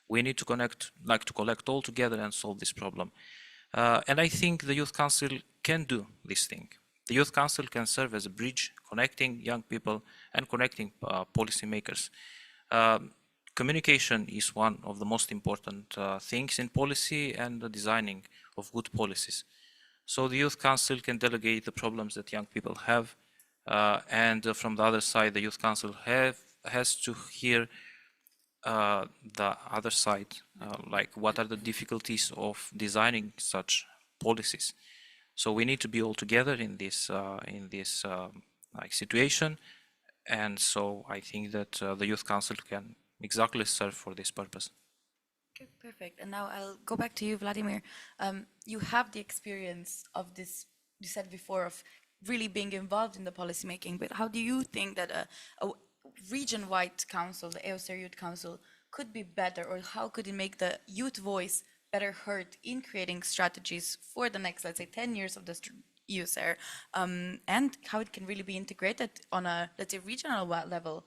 We need to collect all together and solve this problem. And I think the Youth Council can do this thing. The Youth Council can serve as a bridge connecting young people and connecting policymakers. Communication is one of the most important things in policy and the designing of good policies. So the Youth Council can delegate the problems that young people have, and from the other side, the Youth Council has to hear the other side, like what are the difficulties of designing such policies. So we need to be all together in this like situation, and so I think that the Youth Council can exactly serve for this purpose. Okay, perfect. And now I'll go back to you, Vladimir. You have the experience of this, you said before, of really being involved in the policymaking, but how do you think that a region-wide council, the EUSAIR Youth Council, could be better, or how could it make the youth voice better heard in creating strategies for the next, let's say, 10 years of the EUSAIR, and how it can really be integrated on a, let's say, regional level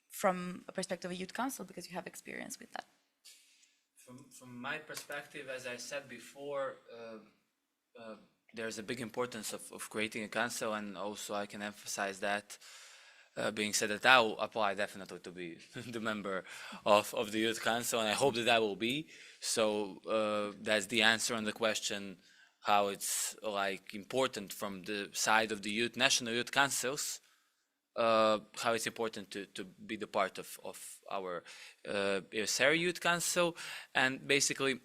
from a perspective of youth council, because you have experience with that? From my perspective, as I said before, there's a big importance of creating a council, and also I can emphasize that being said that I will apply definitely to be the member of the Youth Council, and I hope that I will be. So that's the answer on the question, how it's like important from the side of the youth, national youth councils, how it's important to be the part of our EUSAIR Youth Council. And basically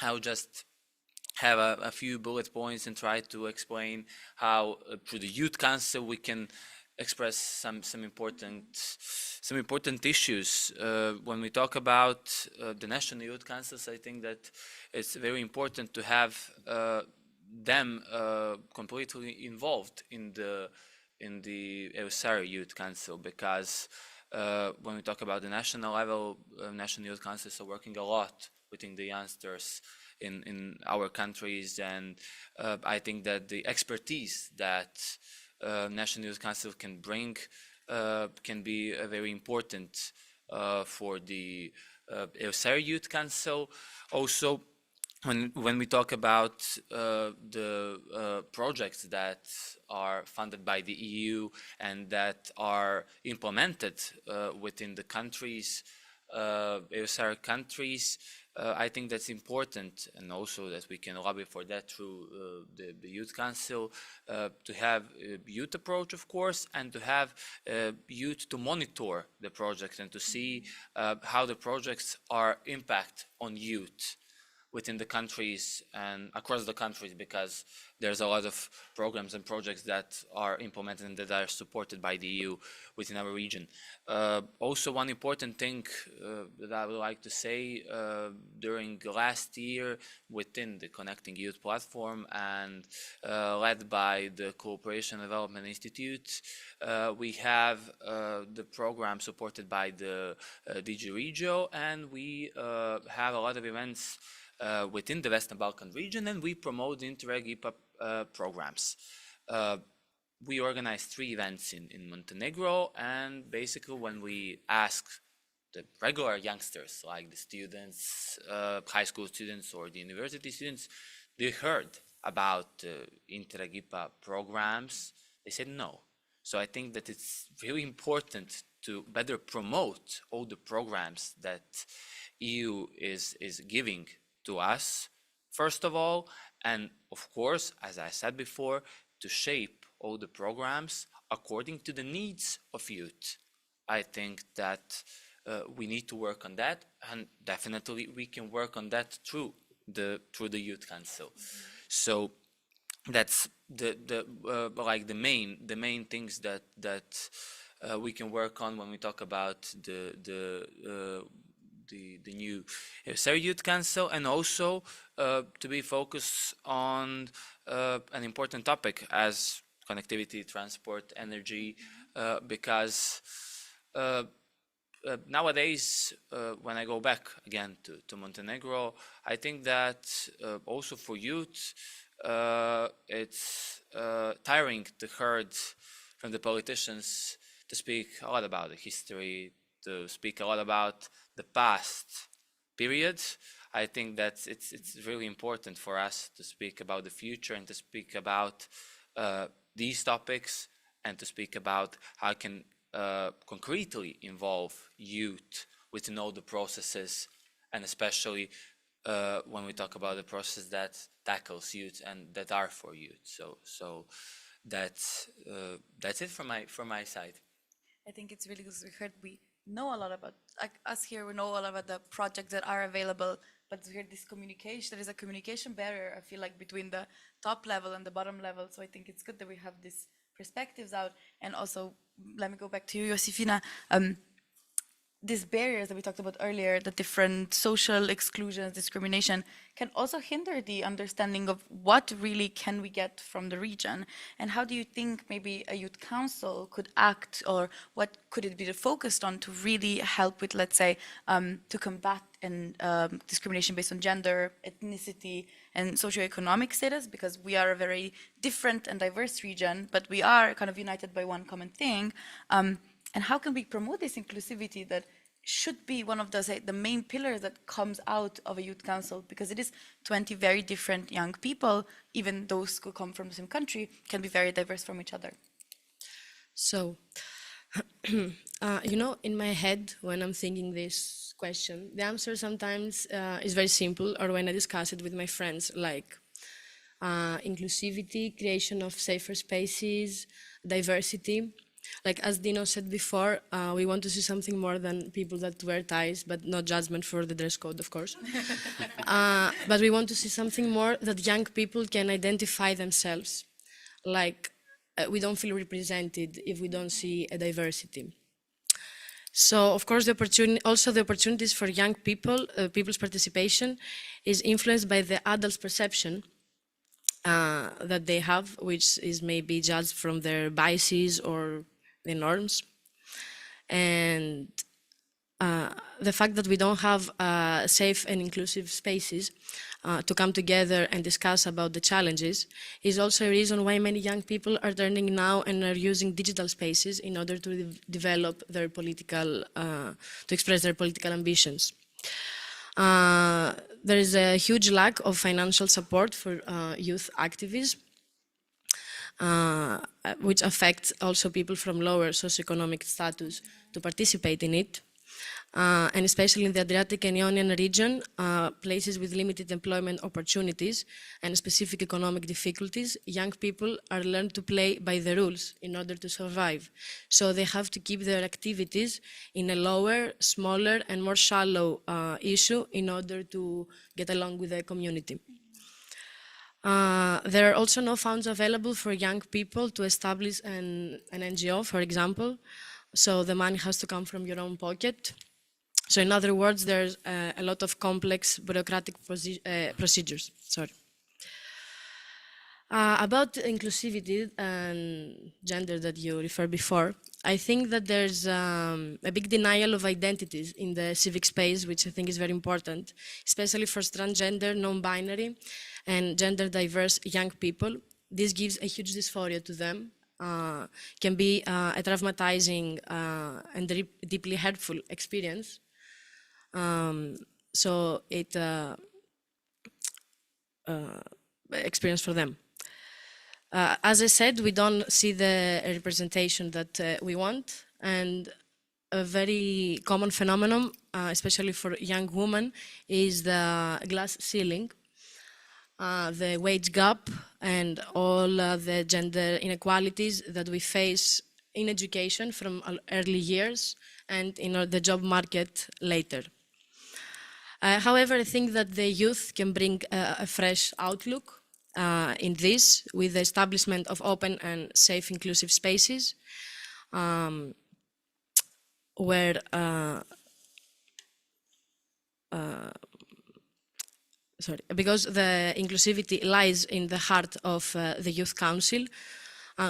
I'll just have a few bullet points and try to explain how through the Youth Council we can express some important issues. When we talk about the national youth councils, I think that it's very important to have them completely involved in the EUSAIR Youth Council, because when we talk about the national level, national youth councils are working a lot within the youngsters in our countries, and I think that the expertise that National Youth Council can bring can be very important for the EUSAIR Youth Council. Also, when we talk about the projects that are funded by the EU and that are implemented within the countries, EUSAIR countries. I think that's important, and also that we can lobby for that through the Youth Council, to have a youth approach, of course, and to have youth to monitor the project and to see how the projects are impact on youth within the countries and across the countries, because there's a lot of programs and projects that are implemented and that are supported by the EU within our region. Also, one important thing that I would like to say, during last year within the Connecting Youth platform and led by the Cooperation and Development Institute, we have the program supported by the DG Regio, and we have a lot of events within the Western Balkan region, and we promote Interreg IPA programs. We organized 3 events in Montenegro, and basically when we ask the regular youngsters, like the students, high school students or the university students, they heard about Interreg IPA programs, they said no. So I think that it's really important to better promote all the programs that EU is giving to us, first of all, and of course, as I said before, to shape all the programs according to the needs of youth. I think that we need to work on that, and definitely we can work on that through the Youth Council. So that's the main things that we can work on when we talk about the new EUSAIR Youth Council, and also to be focused on an important topic as connectivity, transport, energy, because nowadays, when I go back again to Montenegro, I think that also for youth, it's tiring to hear from the politicians to speak a lot about the history, to speak a lot about the past period. I think that it's really important for us to speak about the future and to speak about these topics, and to speak about how can concretely involve youth within all the processes, and especially when we talk about the process that tackles youth and that are for youth. So that's it from my side. I think it's really good. We heard we know a lot about, like us here, we know a lot about the projects that are available, but we heard this communication, there is a communication barrier, I feel like, between the top level and the bottom level. So I think it's good that we have these perspectives out. And also, let me go back to you, Josefina. These barriers that we talked about earlier, the different social exclusions, discrimination, can also hinder the understanding of what really can we get from the region. And how do you think maybe a youth council could act, or what could it be focused on to really help with, let's say, to combat discrimination based on gender, ethnicity, and socioeconomic status? Because we are a very different and diverse region, but we are kind of united by one common thing. And how can we promote this inclusivity that should be one of the main pillars that comes out of a youth council? Because it is 20 very different young people, even those who come from the same country, can be very diverse from each other. So, in my head, when I'm thinking this question, the answer sometimes is very simple, or when I discuss it with my friends, like inclusivity, creation of safer spaces, diversity. Like as Dino said before, we want to see something more than people that wear ties, but no judgment for the dress code, of course. But we want to see something more that young people can identify themselves. Like we don't feel represented if we don't see a diversity. So, of course, the opportunities for young people, people's participation is influenced by the adults' perception that they have, which is maybe judged from their biases or the norms. And the fact that we don't have safe and inclusive spaces to come together and discuss about the challenges is also a reason why many young people are turning now and are using digital spaces in order to develop their political, to express their political ambitions. There is a huge lack of financial support for youth activism, which affects also people from lower socioeconomic status to participate in it. and especially in the Adriatic and Ionian region, places with limited employment opportunities and specific economic difficulties, young people are learned to play by the rules in order to survive. So they have to keep their activities in a lower, smaller, and more shallow issue in order to get along with the community. There are also no funds available for young people to establish an NGO, for example. So the money has to come from your own pocket. So in other words, there's a lot of complex bureaucratic procedures. Sorry. About inclusivity and gender that you referred before, I think that there's a big denial of identities in the civic space, which I think is very important, especially for transgender, non-binary, and gender diverse young people. This gives a huge dysphoria to them, can be a traumatizing and deeply hurtful experience. So it experience for them. As I said, we don't see the representation that we want, and a very common phenomenon, especially for young women, is the glass ceiling, the wage gap, and all the gender inequalities that we face in education from early years and in the job market later. However, I think that the youth can bring a fresh outlook in this, with the establishment of open and safe inclusive spaces where because the inclusivity lies in the heart of the Youth Council.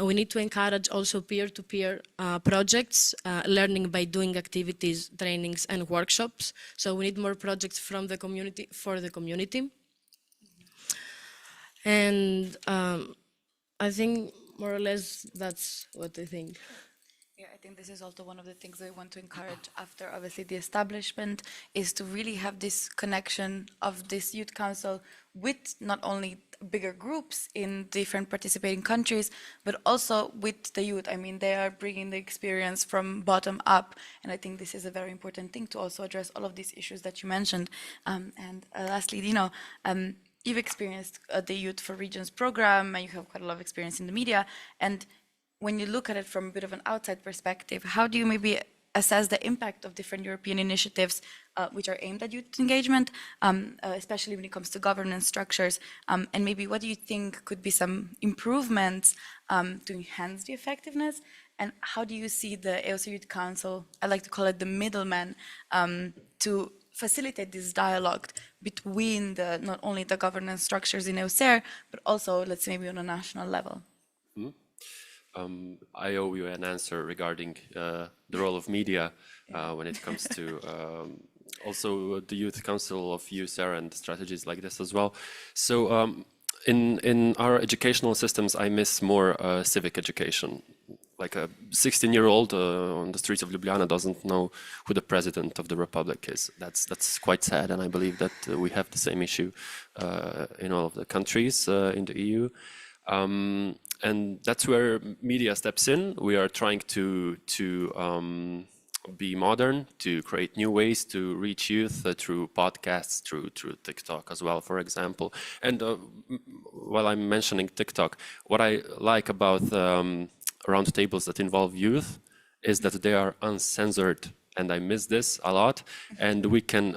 We need to encourage also peer-to-peer projects, learning by doing activities, trainings, and workshops. So we need more projects from the community for the community. And I think more or less that's what I think. Yeah, I think this is also one of the things that we want to encourage after obviously the establishment, is to really have this connection of this youth council with not only bigger groups in different participating countries, but also with the youth. I mean, they are bringing the experience from bottom up, and I think this is a very important thing to also address all of these issues that you mentioned. And lastly, you've experienced the Youth for Regions program, and you have quite a lot of experience in the media. And when you look at it from a bit of an outside perspective, how do you maybe assess the impact of different European initiatives which are aimed at youth engagement, especially when it comes to governance structures? And maybe what do you think could be some improvements to enhance the effectiveness? And how do you see the EUSAIR Youth Council, I like to call it the middleman, to facilitate this dialogue between not only the governance structures in EUSAIR, but also, let's say, maybe on a national level? I owe you an answer regarding the role of media when it comes to also the Youth Council of EUSAIR and strategies like this as well. So in our educational systems, I miss more civic education. Like a 16-year-old on the streets of Ljubljana doesn't know who the president of the republic is. That's quite sad, and I believe that we have the same issue in all of the countries in the EU. And that's where media steps in. We are trying to be modern, to create new ways to reach youth through podcasts, through TikTok as well, for example. And while I'm mentioning TikTok, what I like about roundtables that involve youth is that they are uncensored, and I miss this a lot. And we can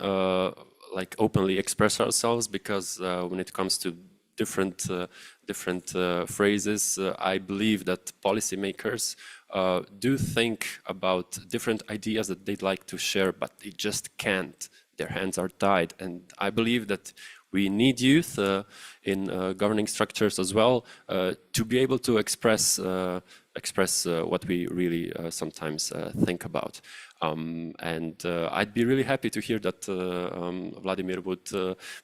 like openly express ourselves, because when it comes to different phrases, I believe that policymakers do think about different ideas that they'd like to share, but they just can't. Their hands are tied. And I believe that we need youth in governing structures as well to be able to express what we really sometimes think about. And I'd be really happy to hear that Vladimir would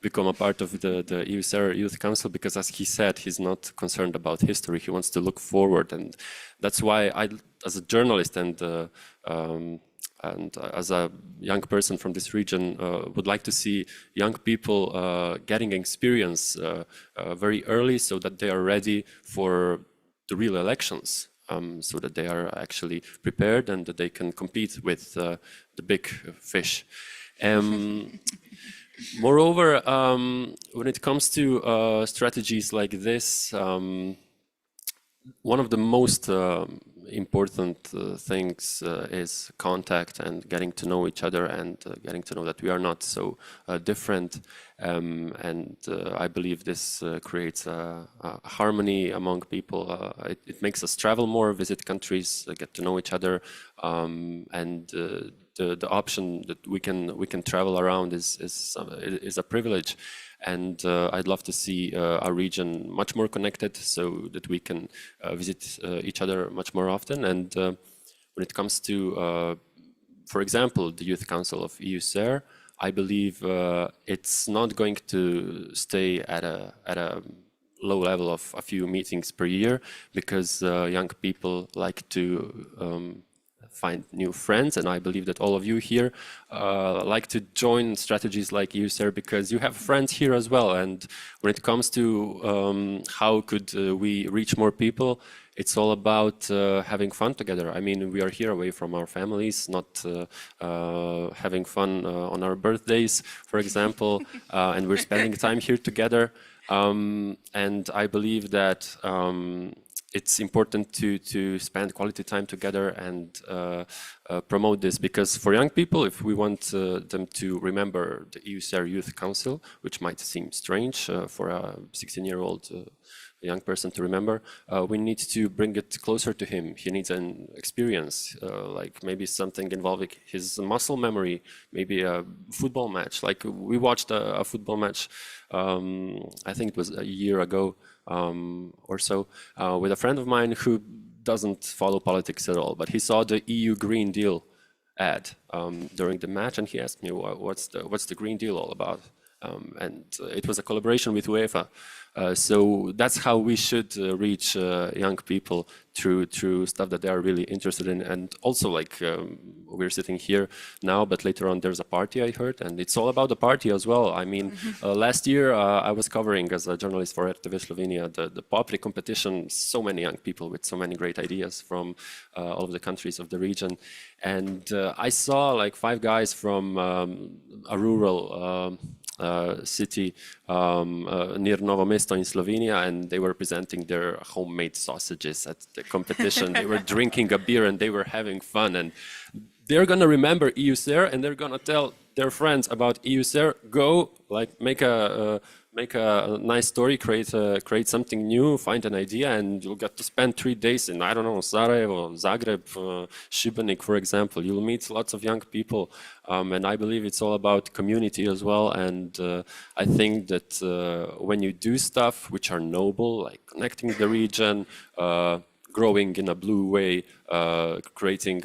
become a part of the EUSAIR Youth Council, because as he said, he's not concerned about history, he wants to look forward. And that's why I, as a journalist and as a young person from this region, would like to see young people getting experience very early, so that they are ready for the real elections. so that they are actually prepared and that they can compete with the big fish. Moreover, when it comes to strategies like this, one of the most important things is contact and getting to know each other and getting to know that we are not so different. And I believe this creates a harmony among people. It makes us travel more, visit countries, get to know each other, and the option that we can travel around is a privilege. And I'd love to see our region much more connected so that we can visit each other much more often. And when it comes to, for example, the Youth Council of EUSAIR, I believe it's not going to stay at a low level of a few meetings per year, because young people like to find new friends, and I believe that all of you here like to join strategies like EUSAIR because you have friends here as well. And when it comes to how could we reach more people, it's all about having fun together. I mean, we are here away from our families, not having fun on our birthdays, for example, and we're spending time here together. And I believe that it's important to spend quality time together and promote this, because for young people, if we want them to remember the EUSAIR Youth Council, which might seem strange for a 16-year-old young person to remember, we need to bring it closer to him. He needs an experience, like maybe something involving his muscle memory, maybe a football match. Like we watched a football match, I think it was a year ago, or so, with a friend of mine who doesn't follow politics at all, but he saw the EU Green Deal ad during the match, and he asked me, what's the Green Deal all about? And it was a collaboration with UEFA. So that's how we should reach young people, through stuff that they are really interested in. And also, like, we're sitting here now, but later on there's a party, I heard, and it's all about the party as well. I mean, last year I was covering as a journalist for RTV Slovenia the Popri competition. So many young people with so many great ideas from all of the countries of the region. And I saw like 5 guys from a rural city near Novo Mesto in Slovenia, and they were presenting their homemade sausages at the competition. They were drinking a beer and they were having fun, and they're gonna remember EUSAIR and they're gonna tell their friends about EUSAIR. Go, like, make a nice story, create something new, find an idea, and you'll get to spend 3 days in, I don't know, Sarajevo, Zagreb, Šibenik, for example. You'll meet lots of young people, and I believe it's all about community as well. And I think that when you do stuff which are noble, like connecting the region, growing in a blue way, creating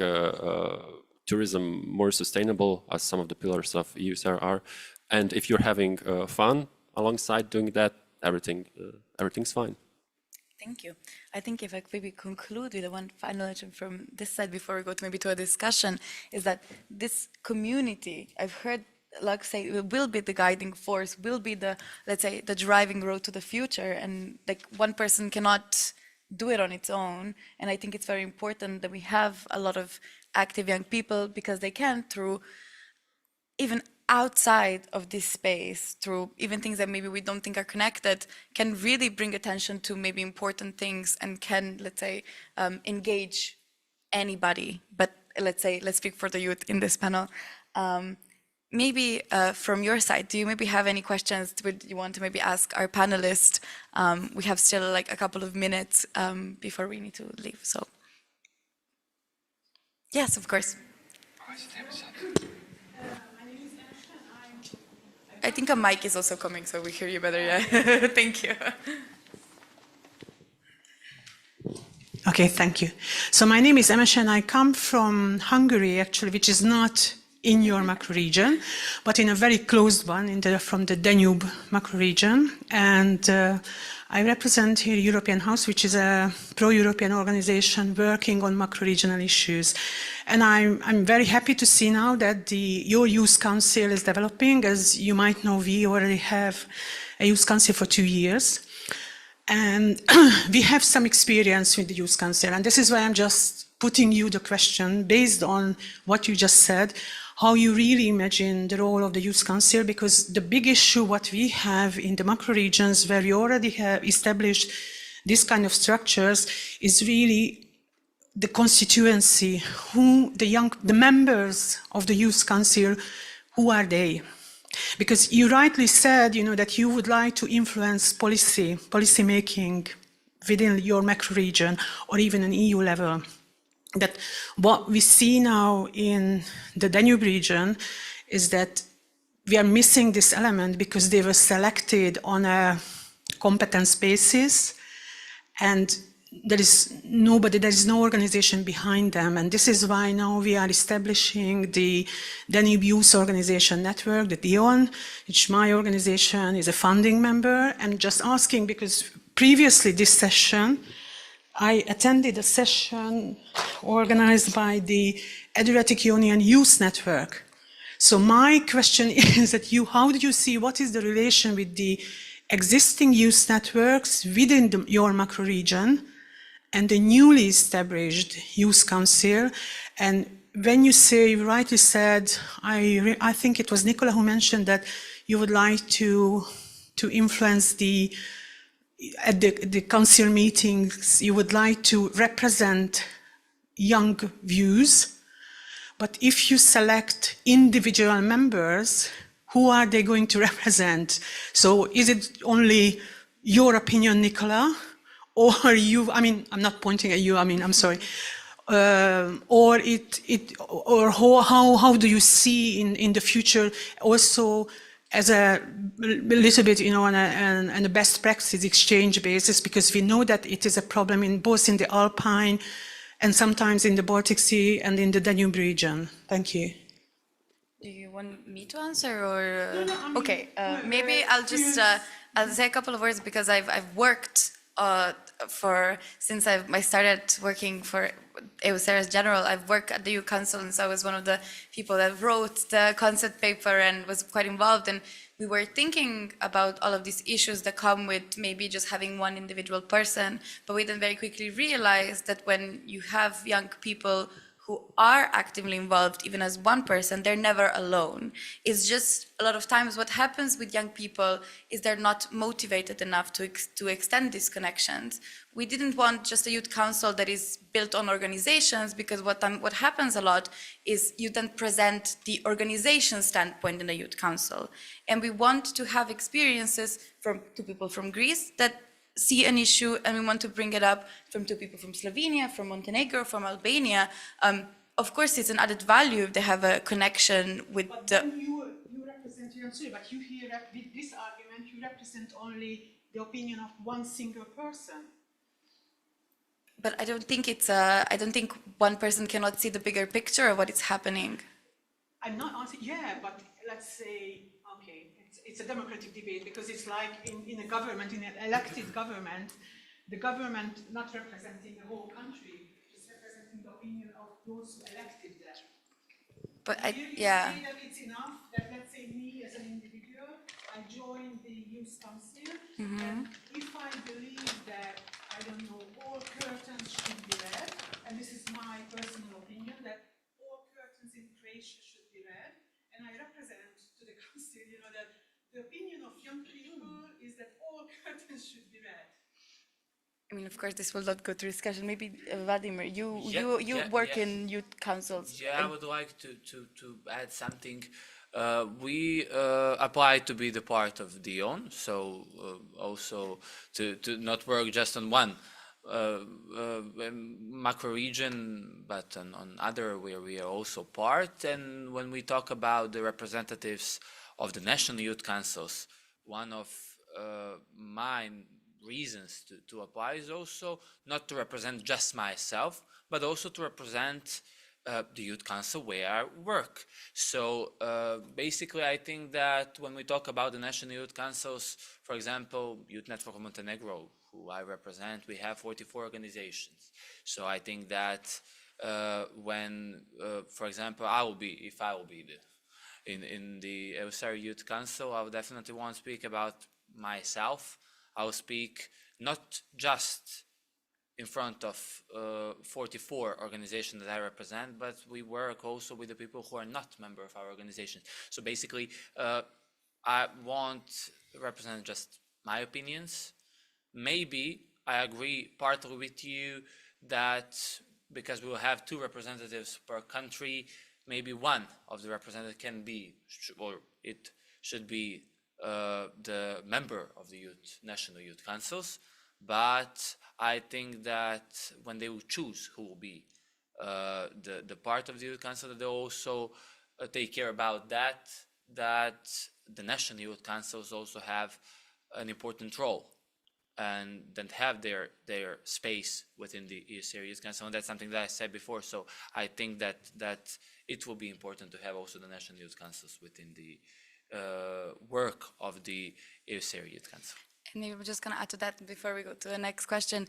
tourism more sustainable, as some of the pillars of EUSAIR are, and if you're having fun alongside doing that, everything's fine. Thank you. I think if I maybe conclude with one final item from this side before we go to maybe to a discussion, is that this community, I've heard like say, will be the guiding force, will be the, let's say, the driving road to the future. And like one person cannot do it on its own. And I think it's very important that we have a lot of active young people, because they can, through even outside of this space, through even things that maybe we don't think are connected, can really bring attention to maybe important things and can, let's say, engage anybody. But let's say, let's speak for the youth in this panel. Maybe from your side, do you maybe have any questions you want to maybe ask our panelists? We have still like a couple of minutes before we need to leave, so. Yes, of course. I think a mic is also coming, so we hear you better, yeah. Thank you. Okay, thank you. So my name is Emes, and I come from Hungary, actually, which is not in your macro region, but in a very closed one, from the Danube macro region. And I represent here European House, which is a pro-European organization working on macro-regional issues. And I'm very happy to see now that your Youth Council is developing. As you might know, we already have a Youth Council for 2 years. And we have some experience with the Youth Council, and this is why I'm just putting you the question based on what you just said, how you really imagine the role of the Youth Council, because the big issue what we have in the macro regions where we already have established this kind of structures is really the constituency, who the members of the Youth Council, who are they? Because you rightly said, that you would like to influence policy making within your macro region or even an EU level. That what we see now in the Danube region is that we are missing this element because they were selected on a competence basis, and there is no organization behind them. And this is why now we are establishing the Danube Youth Organization Network, the DION, which my organization is a founding member. And just asking, because previously this session, I attended a session organized by the Adriatic Ionian Youth Network. So my question is that how do you see, what is the relation with the existing youth networks within your macro region and the newly established Youth Council? And when you say, you rightly said, I think it was Nicola who mentioned that you would like to influence at the council meetings, you would like to represent young views. But if you select individual members, who are they going to represent? So is it only your opinion, Nicola? Or you, I'm not pointing at you, I'm sorry. Or how do you see in the future also as a little bit, on a best practice exchange basis, because we know that it is a problem in both in the Alpine and sometimes in the Baltic Sea and in the Danube region. Thank you. Do you want me to answer or? Okay, maybe I'll just I'll say a couple of words because I've worked since I started working for EUSAIR as general. I've worked at the EU Council, and so I was one of the people that wrote the concept paper and was quite involved. And we were thinking about all of these issues that come with maybe just having one individual person, but we then very quickly realized that when you have young people who are actively involved, even as one person, they're never alone. It's just a lot of times what happens with young people is they're not motivated enough to extend these connections. We didn't want just a youth council that is built on organizations, because what happens a lot is you then present the organization standpoint in the youth council. And we want to have experiences from two people from Greece that see an issue, and we want to bring it up from two people from Slovenia, from Montenegro, from Albania. Of course, it's an added value if they have a connection with but the... Then you represent, but you here, with this argument, you represent only the opinion of one single person. But I don't think one person cannot see the bigger picture of what is happening. I'm not asking, but let's say, okay, it's a democratic debate, because it's like in a government, in an elected government, the government not representing the whole country, just representing the opinion of those who elected them. But You say that it's enough that, let's say, me as an individual, I join the Youth Council, and if I believe that, I don't know, all curtains should be red, and this is my personal opinion, that all curtains in Croatia should be red, and I represent to the council, that the opinion of young people is that all curtains should be red. I mean, of course, this will not go through discussion. Maybe Vladimir, you work in youth councils. Yeah, I would like to add something. We apply to be the part of Dion, so also to not work just on one macro region, but on other where we are also part. And when we talk about the representatives of the national youth councils, one of my reasons to apply is also not to represent just myself, but also to represent the youth council where I work. So basically, I think that when we talk about the national youth councils, for example, Youth Network of Montenegro, who I represent, we have 44 organizations. So I think that when, for example, if I will be in the EUSAIR Youth Council, I would definitely want to speak about myself. I will speak not just in front of 44 organizations that I represent, but we work also with the people who are not member of our organization. So basically, I won't represent just my opinions. Maybe I agree partly with you that because we will have 2 representatives per country, maybe one of the representatives can be, or it should be the member of the national youth councils. But I think that when they will choose who will be the part of the youth council, that they also take care about that the national youth councils also have an important role and then have their space within the EUSAIR Youth Council, and that's something that I said before. So I think that it will be important to have also the national youth councils within the work of the EUSAIR Youth Council. And I'm just going to add to that before we go to the next question.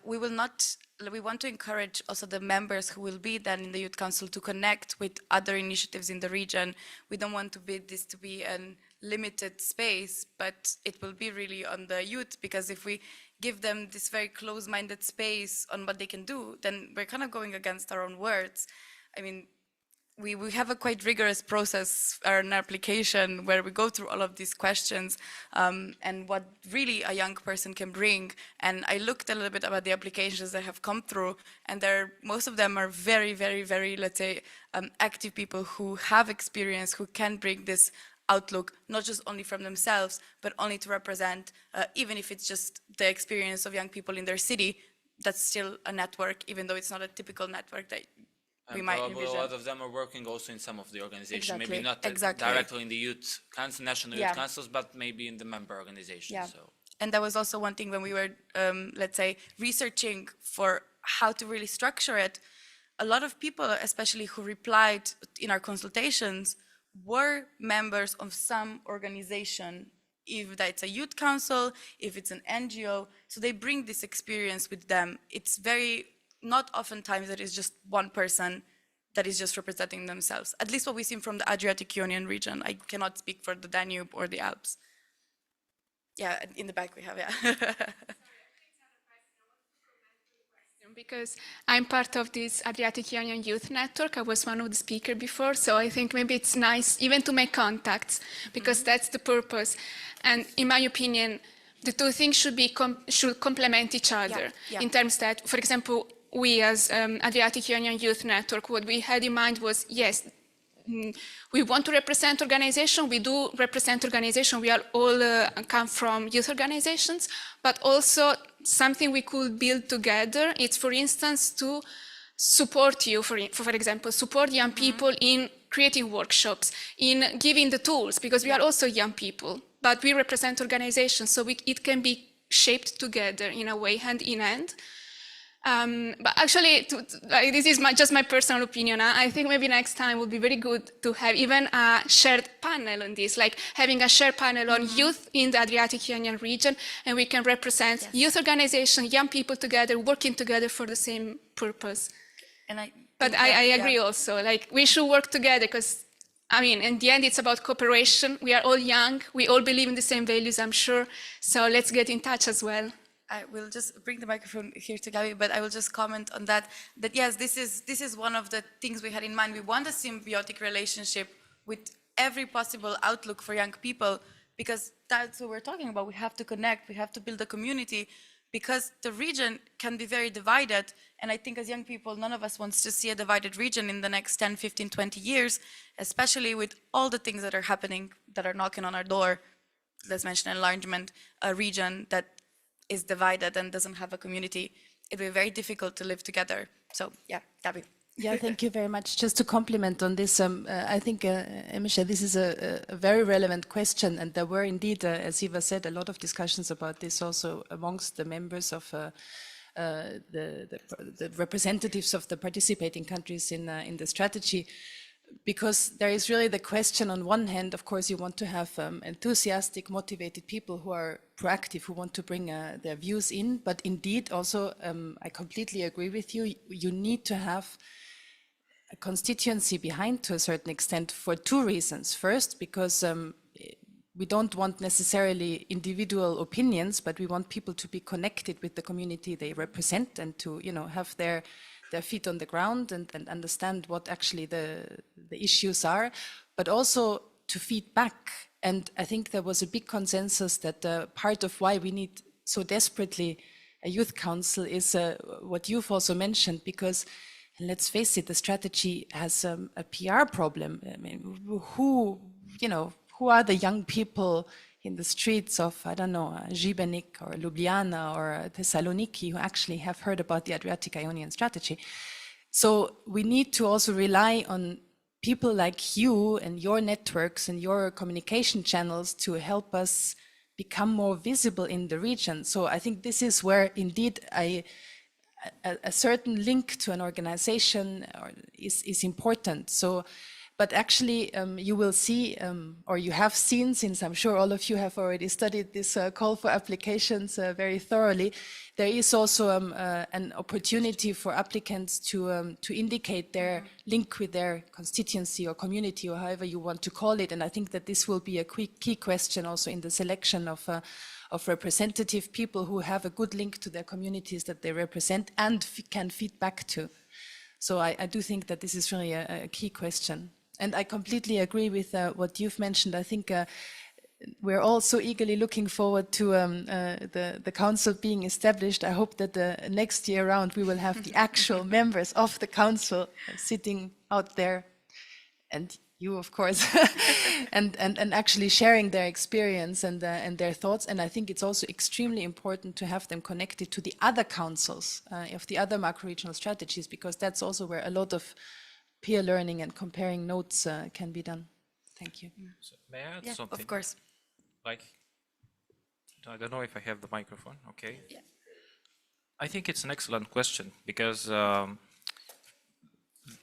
We want to encourage also the members who will be then in the Youth Council to connect with other initiatives in the region. We don't want this to be a limited space, but it will be really on the youth, because if we give them this very close-minded space on what they can do, then we're kind of going against our own words. I mean, we have a quite rigorous process or an application where we go through all of these questions and what really a young person can bring. And I looked a little bit about the applications that have come through, and most of them are very, very, very, let's say, active people who have experience, who can bring this outlook, not just only from themselves, but only to represent, even if it's just the experience of young people in their city, that's still a network, even though it's not a typical network that we might probably envision. a lot of them are working also in some of the organizations, Exactly. maybe not directly in the youth council, national youth councils, but maybe in the member organizations. Yeah. So. And that was also one thing when we were, let's say, researching for how to really structure it. A lot of people, especially who replied in our consultations, were members of some organization, if that's a youth council, if it's an NGO. So they bring this experience with them. It's very, not oftentimes that it's just one person that is just representing themselves. At least what we've seen from the Adriatic Ionian region. I cannot speak for the Danube or the Alps. Yeah, in the back we have, yeah. Because I'm part of this Adriatic Ionian Youth Network. I was one of the speakers before, so I think maybe it's nice even to make contacts, because that's the purpose. And in my opinion, the two things should complement each other in terms that, for example, we as Adriatic Ionian Youth Network, what we had in mind was, yes, we want to represent organization, we do represent organization, we are all come from youth organizations, but also something we could build together. It's, for instance, to support you, for example, support young people in creating workshops, in giving the tools, because we are also young people, but we represent organizations, so it can be shaped together in a way, hand in hand. But actually, this is just my personal opinion. I think maybe next time would be very good to have even a shared panel on this, like having a shared panel on youth in the Adriatic Ionian region, and we can represent youth organizations, young people together, working together for the same purpose. And I agree also, like we should work together, because I mean, in the end, it's about cooperation. We are all young, we all believe in the same values, I'm sure. So let's get in touch as well. I will just bring the microphone here to Gabi, but I will just comment on that yes, this is one of the things we had in mind. We want a symbiotic relationship with every possible outlook for young people, because that's what we're talking about. We have to connect, we have to build a community, because the region can be very divided. And I think as young people, none of us wants to see a divided region in the next 10, 15, 20 years, especially with all the things that are happening, that are knocking on our door. Let's mention enlargement, a region that is divided and doesn't have a community. It will be very difficult to live together. So yeah, Gabi. Yeah, thank you very much. Just to compliment on this, I think, Emisha, this is a very relevant question, and there were indeed, as Eva said, a lot of discussions about this also amongst the members of the representatives of the participating countries in the strategy. Because there is really the question, on one hand, of course, you want to have enthusiastic, motivated people who are proactive, who want to bring their views in. But indeed, also, I completely agree with you, you need to have a constituency behind to a certain extent for two reasons. First, because we don't want necessarily individual opinions, but we want people to be connected with the community they represent and to, you know, have their feet on the ground and understand what actually the issues are, but also to feed back. And I think there was a big consensus that part of why we need so desperately a youth council is what you've also mentioned, because let's face it, the strategy has a PR problem. I mean, who are the young people in the streets of, I don't know, Šibenik or Ljubljana or Thessaloniki who actually have heard about the Adriatic Ionian strategy? So we need to also rely on people like you and your networks and your communication channels to help us become more visible in the region. So I think this is where indeed a certain link to an organization is important. So, but actually you will see, or you have seen, since I'm sure all of you have already studied this call for applications very thoroughly, there is also an opportunity for applicants to indicate their link with their constituency or community, or however you want to call it. And I think that this will be a key question also in the selection of representative people who have a good link to their communities that they represent and can feed back to. So I do think that this is really a key question. And I completely agree with what you've mentioned. I think we're all so eagerly looking forward to the council being established. I hope that the next year round we will have the actual members of the council sitting out there, and you, of course, and actually sharing their experience and their thoughts. And I think it's also extremely important to have them connected to the other councils of the other macro-regional strategies, because that's also where a lot of peer learning and comparing notes can be done. Thank you. So may I add Yeah, something? of course. Like, I don't know if I have the microphone. Okay. Yeah. I think it's an excellent question because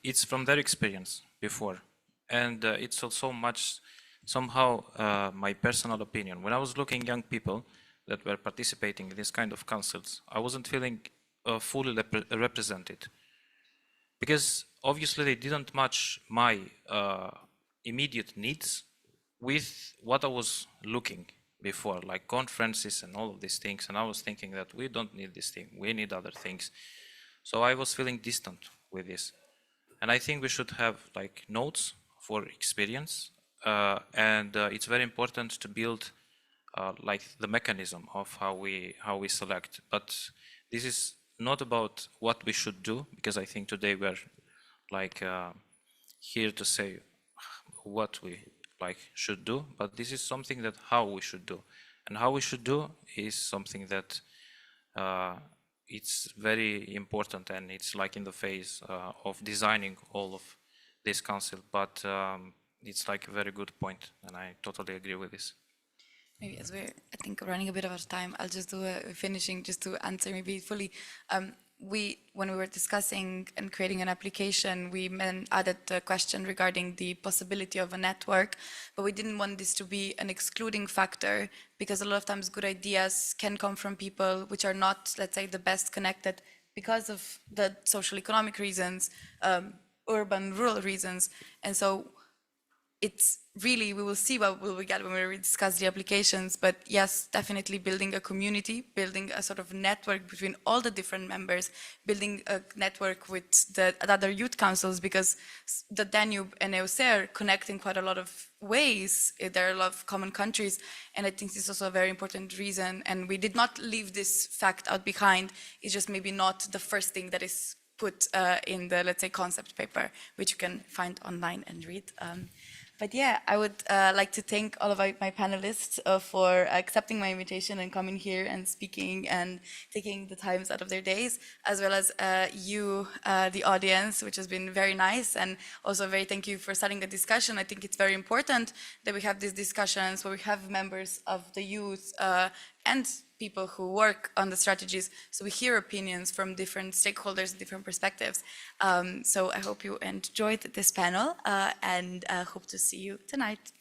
it's from their experience before, and it's also somehow my personal opinion. When I was looking young people that were participating in this kind of councils, I wasn't feeling fully represented, because obviously they didn't match my immediate needs with what I was looking before, like conferences and all of these things. And I was thinking that we don't need this thing, we need other things. So I was feeling distant with this. And I think we should have like notes for experience. And it's very important to build like the mechanism of how we select. But this is not about what we should do, because I think today we're like here to say what we like should do, but this is something that how we should do, and how we should do is something that it's very important, and it's like in the phase of designing all of this council. But it's like a very good point, and I totally agree with this. Maybe as we're, I think, running a bit out of time, I'll just do a finishing just to answer maybe fully. When we were discussing and creating an application, we added a question regarding the possibility of a network, but we didn't want this to be an excluding factor, because a lot of times good ideas can come from people which are not, let's say, the best connected because of the social economic reasons, urban, rural reasons. And so it's really, we will see what will we get when we discuss the applications, but yes, definitely building a community, building a sort of network between all the different members, building a network with the other youth councils, because the Danube and EUSAIR connect in quite a lot of ways. There are a lot of common countries, and I think this is also a very important reason, and we did not leave this fact out behind. It's just maybe not the first thing that is put in the, let's say, concept paper, which you can find online and read. But yeah, I would like to thank all of my panelists for accepting my invitation and coming here and speaking and taking the times out of their days, as well as you, the audience, which has been very nice. And also very thank you for starting the discussion. I think it's very important that we have these discussions where we have members of the youth and people who work on the strategies, so we hear opinions from different stakeholders, different perspectives. So I hope you enjoyed this panel and hope to see you tonight. Thank